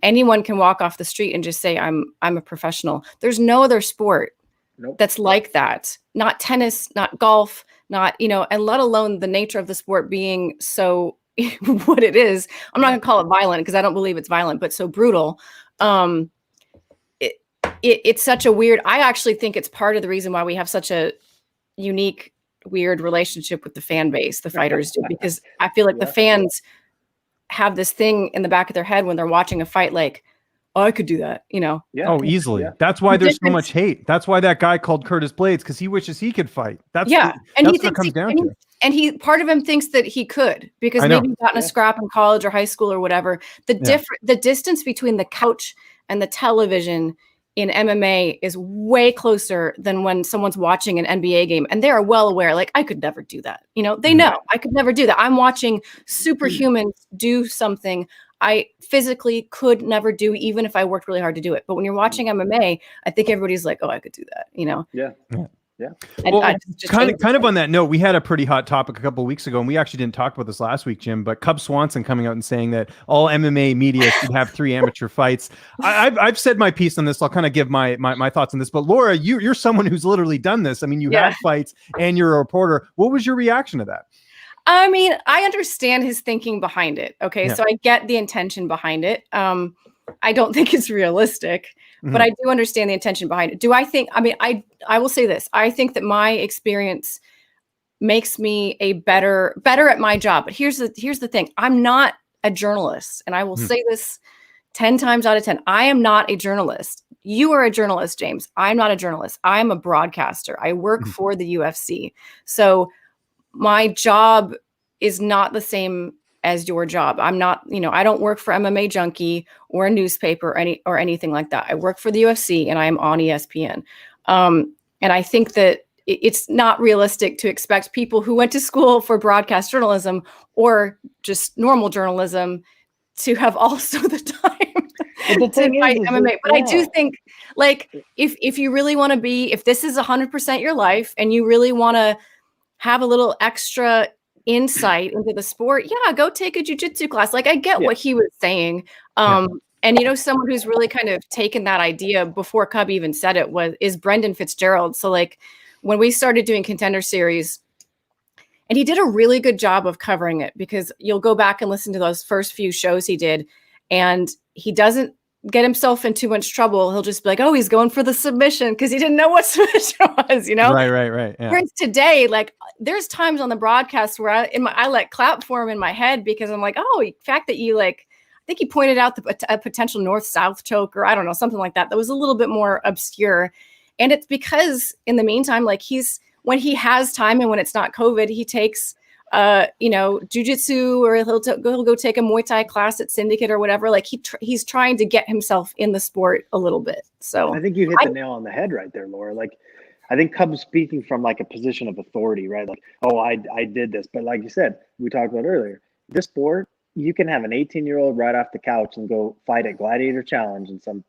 anyone can walk off the street and just say, I'm a professional. There's no other sport that's like that. Not tennis, not golf, not, and let alone the nature of the sport being so what it is. I'm not gonna call it violent because I don't believe it's violent, but so brutal. It's such a weird, I actually think it's part of the reason why we have such a unique, weird relationship with the fan base, the fighters do, because I feel like the fans have this thing in the back of their head when they're watching a fight, like, oh, I could do that, Yeah. Oh, easily. Yeah. That's why there's so much hate. That's why that guy called Curtis Blades, because he wishes he could fight. That's and that's he what it comes down to. And part of him thinks that he could, because maybe he got in a scrap in college or high school or whatever. The distance between the couch and the television in MMA is way closer than when someone's watching an NBA game, and they are well aware, like, I could never do that. They know I could never do that. I'm watching superhumans do something I physically could never do, even if I worked really hard to do it. But when you're watching MMA, I think everybody's like, oh, I could do that, Yeah. Well, kind of on that note, we had a pretty hot topic a couple of weeks ago, and we actually didn't talk about this last week, Jim, but Cub Swanson coming out and saying that all MMA media should have 3 amateur fights. I've said my piece on this. I'll kind of give my thoughts on this. But Laura, you're someone who's literally done this. I mean, you had fights and you're a reporter. What was your reaction to that? I mean, I understand his thinking behind it. Okay. So I get the intention behind it. I don't think it's realistic, but I do understand the intention behind it. Do I think, I will say this. I think that my experience makes me a better at my job. But here's the thing. I'm not a journalist, and I will say this 10 times out of 10. I am not a journalist. You are a journalist, James. I'm not a journalist. I am a broadcaster. I work for the UFC. So my job is not the same as your job. I'm not, I don't work for MMA Junkie or a newspaper or anything like that. I work for the UFC, and I am on ESPN. And I think that it's not realistic to expect people who went to school for broadcast journalism or just normal journalism to have also the time to fight MMA. But I do think, like, if you really want to if this is 100% your life and you really want to have a little extra insight into the sport, go take a jiu-jitsu class. Like, I get what he was saying. And someone who's really kind of taken that idea before Cub even said it is Brendan Fitzgerald. So, like, when we started doing Contender Series, and he did a really good job of covering it, because you'll go back and listen to those first few shows he did, and he doesn't get himself in too much trouble. He'll just be like, oh, he's going for the submission, because he didn't know what submission was, Right. Yeah. Whereas today, like, there's times on the broadcast where I let clap for him in my head, because I'm like, oh, the fact that you, like, I think he pointed out a potential north-south choke, or I don't know, something like that was a little bit more obscure. And it's because in the meantime, like, when he has time and when it's not COVID, he takes jiu-jitsu, or he'll go take a Muay Thai class at Syndicate or whatever. Like, he's trying to get himself in the sport a little bit. So I think you hit the nail on the head right there, Laura. Like, I think Cub's speaking from, like, a position of authority, right? Like, oh, I did this. But like you said, we talked about earlier, this sport, you can have an 18-year-old right off the couch and go fight at Gladiator Challenge in some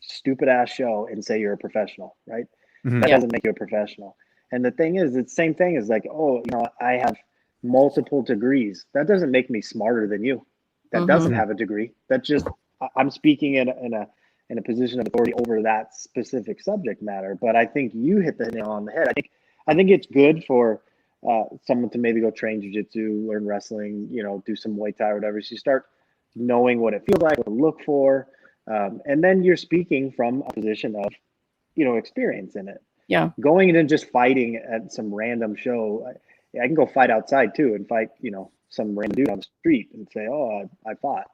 stupid ass show and say you're a professional, right? That doesn't make you a professional. And the thing is, it's the same thing as, like, oh, I have multiple degrees. That doesn't make me smarter than you. That doesn't have a degree. That's just, I'm speaking in a position of authority over that specific subject matter. But I think you hit the nail on the head. I think it's good for someone to maybe go train jiu-jitsu, learn wrestling, do some Muay Thai or whatever. So you start knowing what it feels like, what to look for. And then you're speaking from a position of, experience in it. Yeah. Going in and just fighting at some random show, I can go fight outside too and fight, some random dude on the street and say, oh, I fought,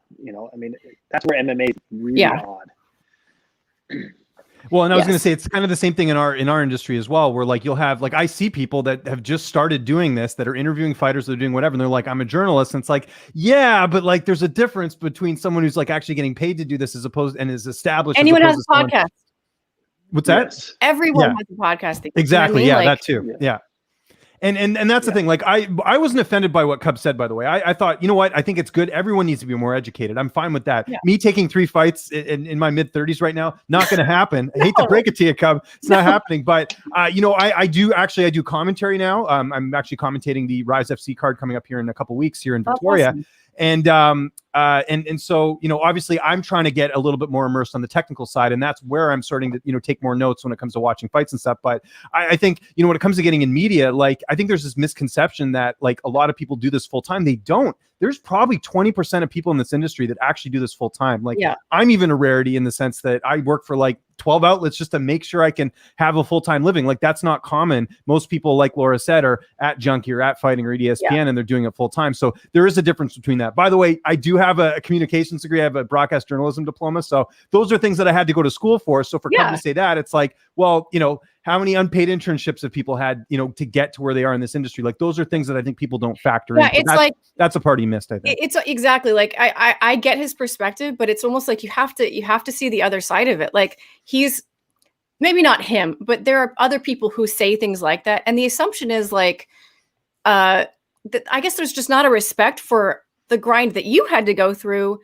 that's where MMA is really odd. Well, and I was Yes. going to say it's kind of the same thing in our industry as well, where like you'll have like I see people that have just started doing this, that are interviewing fighters, that are doing whatever, and they're like, I'm a journalist, and it's like, yeah, but like there's a difference between someone who's like actually getting paid to do this as opposed and is established. Anyone as has a opposed to podcast. What's that? Yes. Everyone Yeah. has a podcast. You know what I Exactly. mean? Yeah, Like, that too. Yeah. And that's the thing. Like I wasn't offended by what Cub said, by the way. I thought, you know what? I think it's good. Everyone needs to be more educated. I'm fine with that. Yeah. Me taking 3 fights in my mid 30s right now, not going to happen. I hate to No. break it to you, Cub. It's not happening. But you know, I do commentary now. I'm actually commentating the Rise FC card coming up here in a couple weeks here in Victoria. awesome. And so, you know, obviously I'm trying to get a little bit more immersed on the technical side, and that's where I'm starting to, you know, take more notes when it comes to watching fights and stuff. But I think, you know, when it comes to getting in media, like I think there's this misconception that like a lot of people do this full time. They don't. There's probably 20% of people in this industry that actually do this full time. Like I'm even a rarity in the sense that I work for like 12 outlets just to make sure I can have a full-time living. Like that's not common. Most people, like Laura said, are at Junkie or at Fighting or ESPN and they're doing it full-time. So there is a difference between that. By the way, I do have a communications degree. I have a broadcast journalism diploma. So those are things that I had to go to school for. So for Cub to say that, it's like, well, you know, how many unpaid internships have people had, you know, to get to where they are in this industry? Like those are things that I think people don't factor in. It's like that's a part he missed, I think. It's exactly like I get his perspective, but it's almost like you have to see the other side of it. Like he's maybe not him, but there are other people who say things like that, and the assumption is like, I guess there's just not a respect for the grind that you had to go through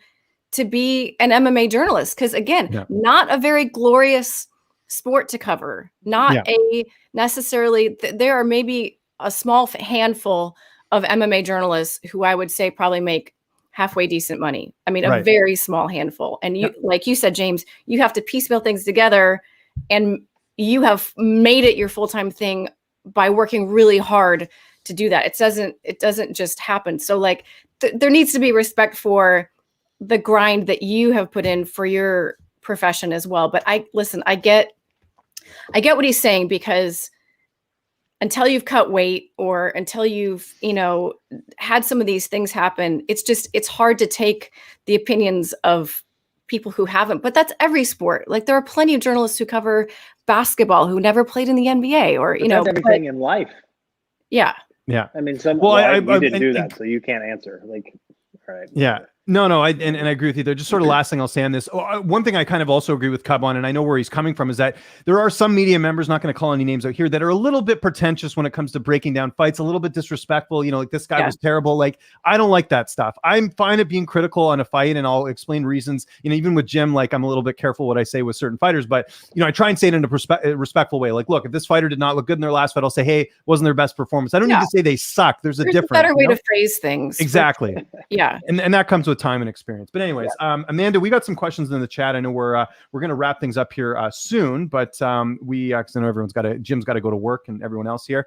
to be an MMA journalist. Because again, not a very glorious sport to cover, not a necessarily. There are maybe a small handful of MMA journalists who I would say probably make halfway decent money. I mean, a very small handful. And you, like you said, James, you have to piecemeal things together, and you have made it your full-time thing by working really hard to do that. It doesn't just happen. So like there needs to be respect for the grind that you have put in for your profession as well. But I get what he's saying, because until you've cut weight or until you've, you know, had some of these things happen, it's hard to take the opinions of people who haven't. But that's every sport. Like there are plenty of journalists who cover basketball who never played in the NBA, or you know, everything in life. Yeah. I mean, you didn't do that, so you can't answer. Like, all right. Yeah. No, I agree with you there. Just sort of last thing I'll say on this. One thing I kind of also agree with Cub on, and I know where he's coming from, is that there are some media members, not going to call any names out here, that are a little bit pretentious when it comes to breaking down fights, a little bit disrespectful. You know, like this guy was terrible. Like, I don't like that stuff. I'm fine at being critical on a fight, and I'll explain reasons. You know, even with Jim, like I'm a little bit careful what I say with certain fighters, but you know, I try and say it in a respectful way. Like, look, if this fighter did not look good in their last fight, I'll say, hey, wasn't their best performance. I don't need to say they suck. There's a difference. Better way to phrase things. Exactly. And that comes with time and experience. But anyways, Amanda, we got some questions in the chat. I know we're going to wrap things up here soon, but cause I know Jim's got to go to work and everyone else here.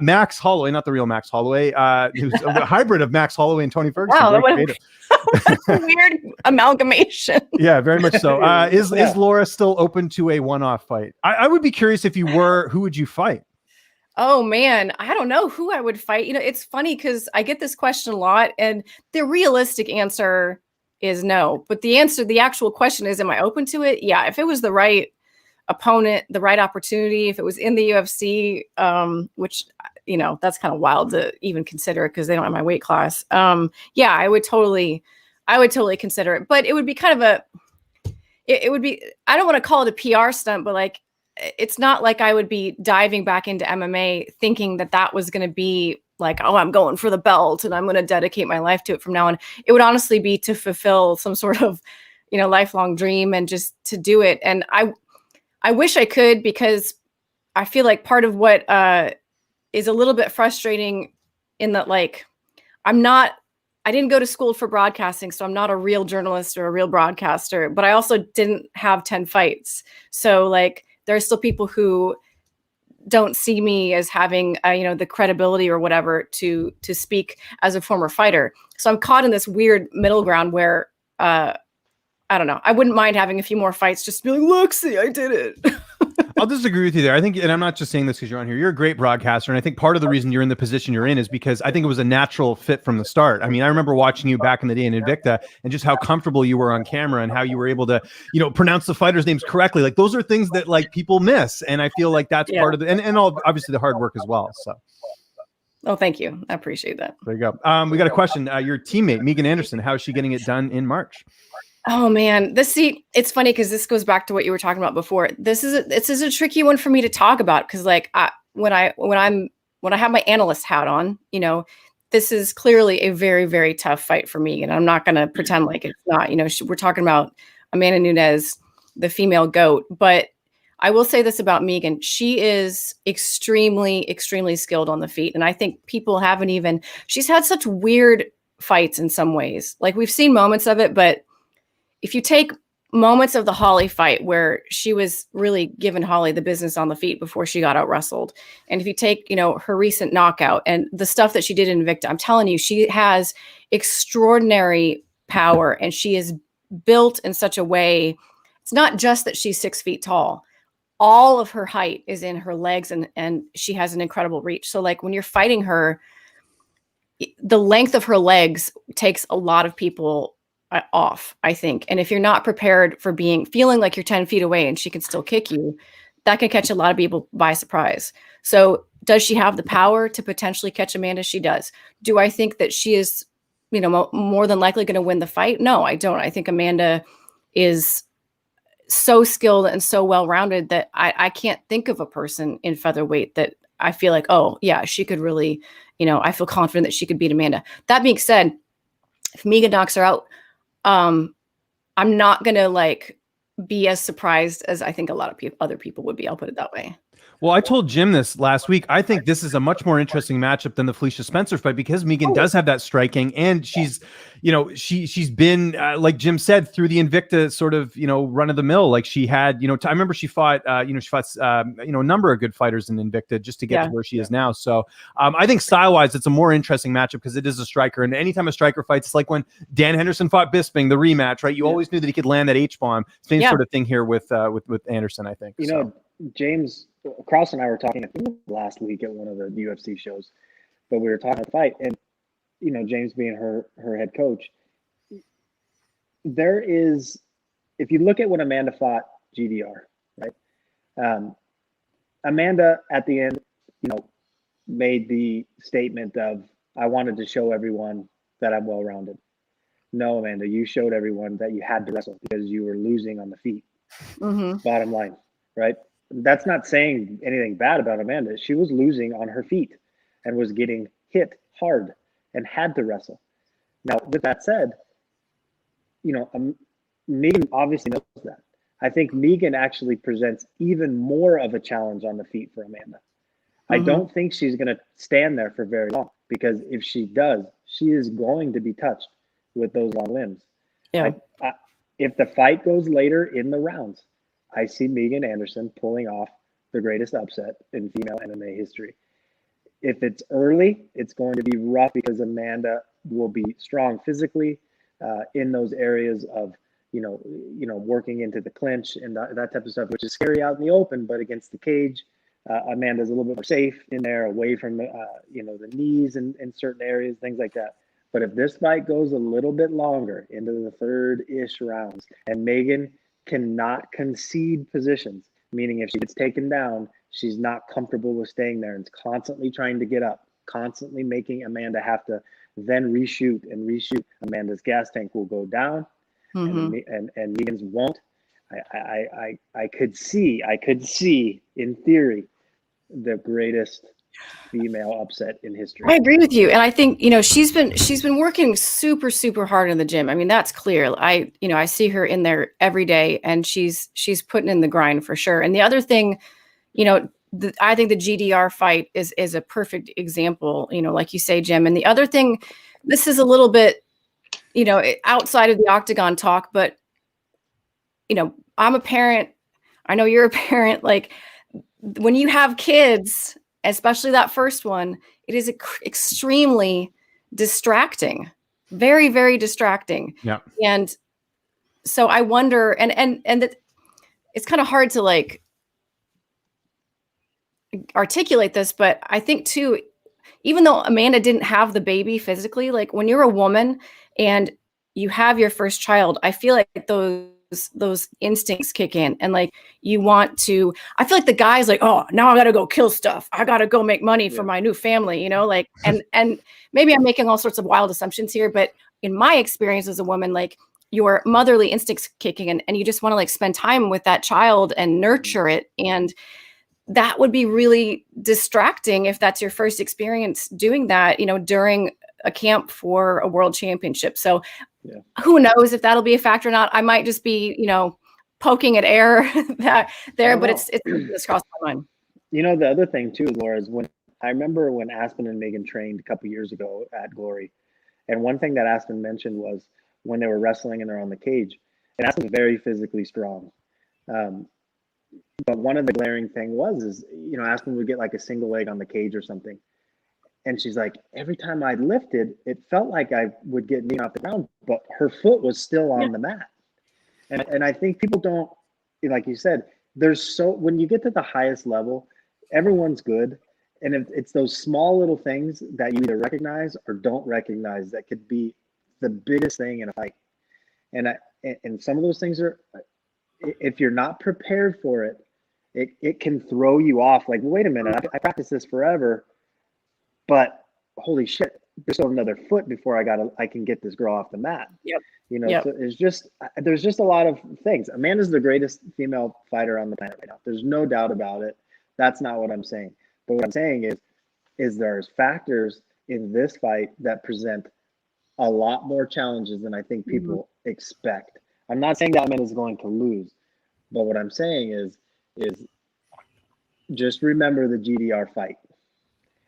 Max Holloway, not the real Max Holloway, who's a hybrid of Max Holloway and Tony Ferguson. Wow, that's a weird amalgamation. Yeah, very much so. Is Laura still open to a one-off fight? I would be curious, if you were, who would you fight? Oh man, I don't know who I would fight. You know, it's funny because I get this question a lot, and the realistic answer is no. But the actual question is, am I open to it? Yeah, if it was the right opponent, the right opportunity, if it was in the UFC, which, you know, that's kind of wild to even consider because they don't have my weight class. Yeah, I would totally consider it. But it would be kind of it would be, I don't want to call it a PR stunt, but like, it's not like I would be diving back into MMA thinking that was going to be like, oh, I'm going for the belt and I'm going to dedicate my life to it from now on. It would honestly be to fulfill some sort of, you know, lifelong dream and just to do it. And I wish I could, because I feel like part of what is a little bit frustrating in that, like, I didn't go to school for broadcasting, so I'm not a real journalist or a real broadcaster, but I also didn't have 10 fights. So like, there are still people who don't see me as having, you know, the credibility or whatever to speak as a former fighter. So I'm caught in this weird middle ground where, I don't know, I wouldn't mind having a few more fights, just be like, look, see, I did it. I'll disagree with you there. I think, and I'm not just saying this because you're on here, you're a great broadcaster. And I think part of the reason you're in the position you're in is because I think it was a natural fit from the start. I mean, I remember watching you back in the day in Invicta and just how comfortable you were on camera and how you were able to, pronounce the fighters' names correctly. Like those are things that like people miss. And I feel like that's part of the, and all, obviously the hard work as well. So. Oh, thank you. I appreciate that. There you go. We got a question. Your teammate, Megan Anderson, how is she getting it done in March? Oh man, it's funny because this goes back to what you were talking about before. This is a tricky one for me to talk about because like when I have my analyst hat on, this is clearly a very, very tough fight for me. And I'm not going to pretend like it's not, we're talking about Amanda Nunes, the female GOAT, but I will say this about Megan. She is extremely, extremely skilled on the feet. And I think people she's had such weird fights in some ways. Like we've seen moments of it, but if you take moments of the Holly fight where she was really giving Holly the business on the feet before she got out wrestled. And if you take, her recent knockout and the stuff that she did in Invicta, I'm telling you, she has extraordinary power and she is built in such a way. It's not just that she's 6 feet tall. All of her height is in her legs and she has an incredible reach. So like when you're fighting her, the length of her legs takes a lot of people off, I think. And if you're not prepared for feeling like you're 10 feet away and she can still kick you, that can catch a lot of people by surprise. So does she have the power to potentially catch Amanda? She does. Do I think that she is, more than likely going to win the fight? No, I don't. I think Amanda is so skilled and so well-rounded that I can't think of a person in featherweight that I feel like, oh yeah, she could really, I feel confident that she could beat Amanda. That being said, if Megan knocks her out, I'm not going to be as surprised as I think a lot of other people would be. I'll put it that way. Well, I told Jim this last week. I think this is a much more interesting matchup than the Felicia Spencer fight because Megan does have that striking, and she's, she's been like Jim said through the Invicta sort of run of the mill. Like she had, I remember she fought, a number of good fighters in Invicta just to get to where she is now. So I think style wise, it's a more interesting matchup because it is a striker, and anytime a striker fights, it's like when Dan Henderson fought Bisping, the rematch, right? You always knew that he could land that H-bomb. Same sort of thing here with Anderson, I think. James Krause and I were talking last week at one of the UFC shows, but we were talking about the fight, and James being her head coach, there is, if you look at when Amanda fought GDR, right? Amanda at the end, made the statement of, "I wanted to show everyone that I'm well-rounded." No, Amanda, you showed everyone that you had to wrestle because you were losing on the feet. Mm-hmm. Bottom line, right? That's not saying anything bad about Amanda. She was losing on her feet and was getting hit hard and had to wrestle. Now, with that said, Megan obviously knows that. I think Megan actually presents even more of a challenge on the feet for Amanda. Mm-hmm. I don't think she's going to stand there for very long because if she does, she is going to be touched with those long limbs. Yeah. If the fight goes later in the rounds, I see Megan Anderson pulling off the greatest upset in female MMA history. If it's early, it's going to be rough because Amanda will be strong physically in those areas of, working into the clinch and that type of stuff, which is scary out in the open, but against the cage, Amanda's a little bit more safe in there, away from, the knees and in certain areas, things like that. But if this fight goes a little bit longer into the third-ish rounds and Megan cannot concede positions, meaning if she gets taken down, she's not comfortable with staying there and is constantly trying to get up, constantly making Amanda have to then reshoot and reshoot. Amanda's gas tank will go down, and Megan's won't. I could see in theory the greatest female upset in history. I agree with you. And I think, she's been working super, super hard in the gym. I mean, that's clear. I see her in there every day and she's putting in the grind for sure. And the other thing, I think the GDR fight is a perfect example, like you say, Jim. And the other thing, this is a little bit, outside of the octagon talk, but, I'm a parent. I know you're a parent. Like when you have kids, especially that first one, it is extremely distracting, very, very distracting. Yeah. And so I wonder, and that it's kind of hard to articulate this, but I think too, even though Amanda didn't have the baby physically, like when you're a woman and you have your first child, I feel like those instincts kick in, and like you want to, I feel like the guy's like, oh, now I gotta go kill stuff, I gotta go make money for my new family, you know, like, and maybe I'm making all sorts of wild assumptions here, but in my experience as a woman, like your motherly instincts kicking in, and you just want to like spend time with that child and nurture it. And that would be really distracting if that's your first experience doing that, you know, during a camp for a world championship. So who knows if that'll be a factor or not. I might just be, you know, poking at air but it's crossed my mind. You know, the other thing too, Laura, is when I remember when Aspen and Megan trained a couple years ago at Glory, and one thing that Aspen mentioned was when they were wrestling and they're on the cage, and Aspen's very physically strong. But one of the glaring thing is, you know, Aspen would get like a single leg on the cage or something. And she's like, every time I lifted, it felt like I would get knee off the ground, but her foot was still on the mat. And I think people don't, like you said, when you get to the highest level, everyone's good. And it's those small little things that you either recognize or don't recognize that could be the biggest thing in a fight. And some of those things are, if you're not prepared for it, it can throw you off. Like, wait a minute, I practiced this forever, but holy shit, there's still another foot before I can get this girl off the mat. Yep. You know, so there's just a lot of things. Amanda's the greatest female fighter on the planet right now. There's no doubt about it. That's not what I'm saying. But what I'm saying is there's factors in this fight that present a lot more challenges than I think people expect. I'm not saying that Amanda's going to lose, but what I'm saying is just remember the GDR fight.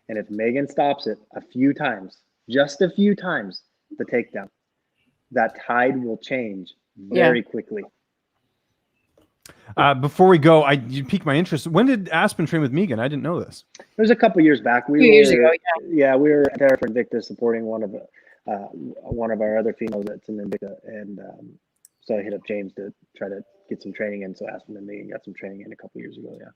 And if Megan stops it a few times, just a few times, the takedown, that tide will change very quickly. Before we go, you piqued my interest. When did Aspen train with Megan? I didn't know this. It was a couple years back. A few years ago, yeah, we were there for Invicta supporting one of our other females that's in Invicta, and so I hit up James to try to get some training in. So Aspen and Megan got some training in a couple years ago. Yeah.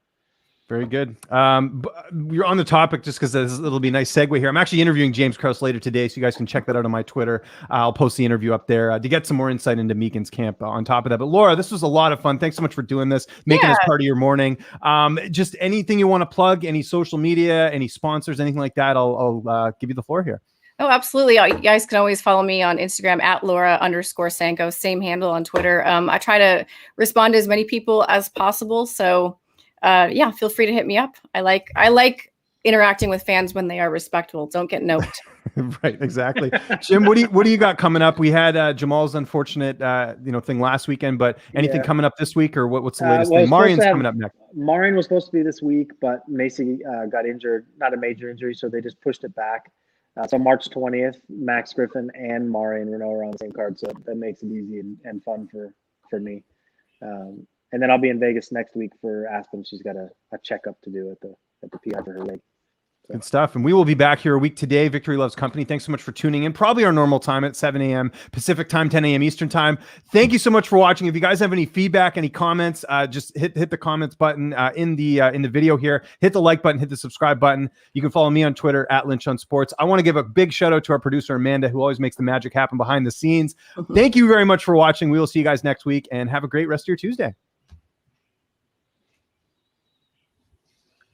Very good. You're on the topic just because it'll be a nice segue here. I'm actually interviewing James Krause later today, so you guys can check that out on my Twitter. I'll post the interview up there to get some more insight into Megan's camp on top of that. But Laura, this was a lot of fun. Thanks so much for doing this, making this part of your morning. Just anything you want to plug, any social media, any sponsors, anything like that, I'll give you the floor here. Oh, absolutely. You guys can always follow me on Instagram at Laura_Sanko, same handle on Twitter. I try to respond to as many people as possible. So feel free to hit me up. I like interacting with fans when they are respectful. Don't get noped. Right, exactly. Jim, what do you got coming up? We had Jamal's unfortunate thing last weekend, but anything coming up this week, or what's the latest thing? Marion's coming up next. Marion was supposed to be this week, but Macy got injured, not a major injury, so they just pushed it back. So March 20th, Max Griffin and Marion Reneau are on the same card, so that makes it easy and fun for me. And then I'll be in Vegas next week for Aspen. She's got a checkup to do at the PR for her leg. So. Good stuff. And we will be back here a week today. Victory Loves Company. Thanks so much for tuning in. Probably our normal time at 7 a.m. Pacific time, 10 a.m. Eastern time. Thank you so much for watching. If you guys have any feedback, any comments, just hit the comments button in the video here. Hit the like button, hit the subscribe button. You can follow me on Twitter at Lynch on Sports. I want to give a big shout out to our producer, Amanda, who always makes the magic happen behind the scenes. Thank you very much for watching. We will see you guys next week, and have a great rest of your Tuesday.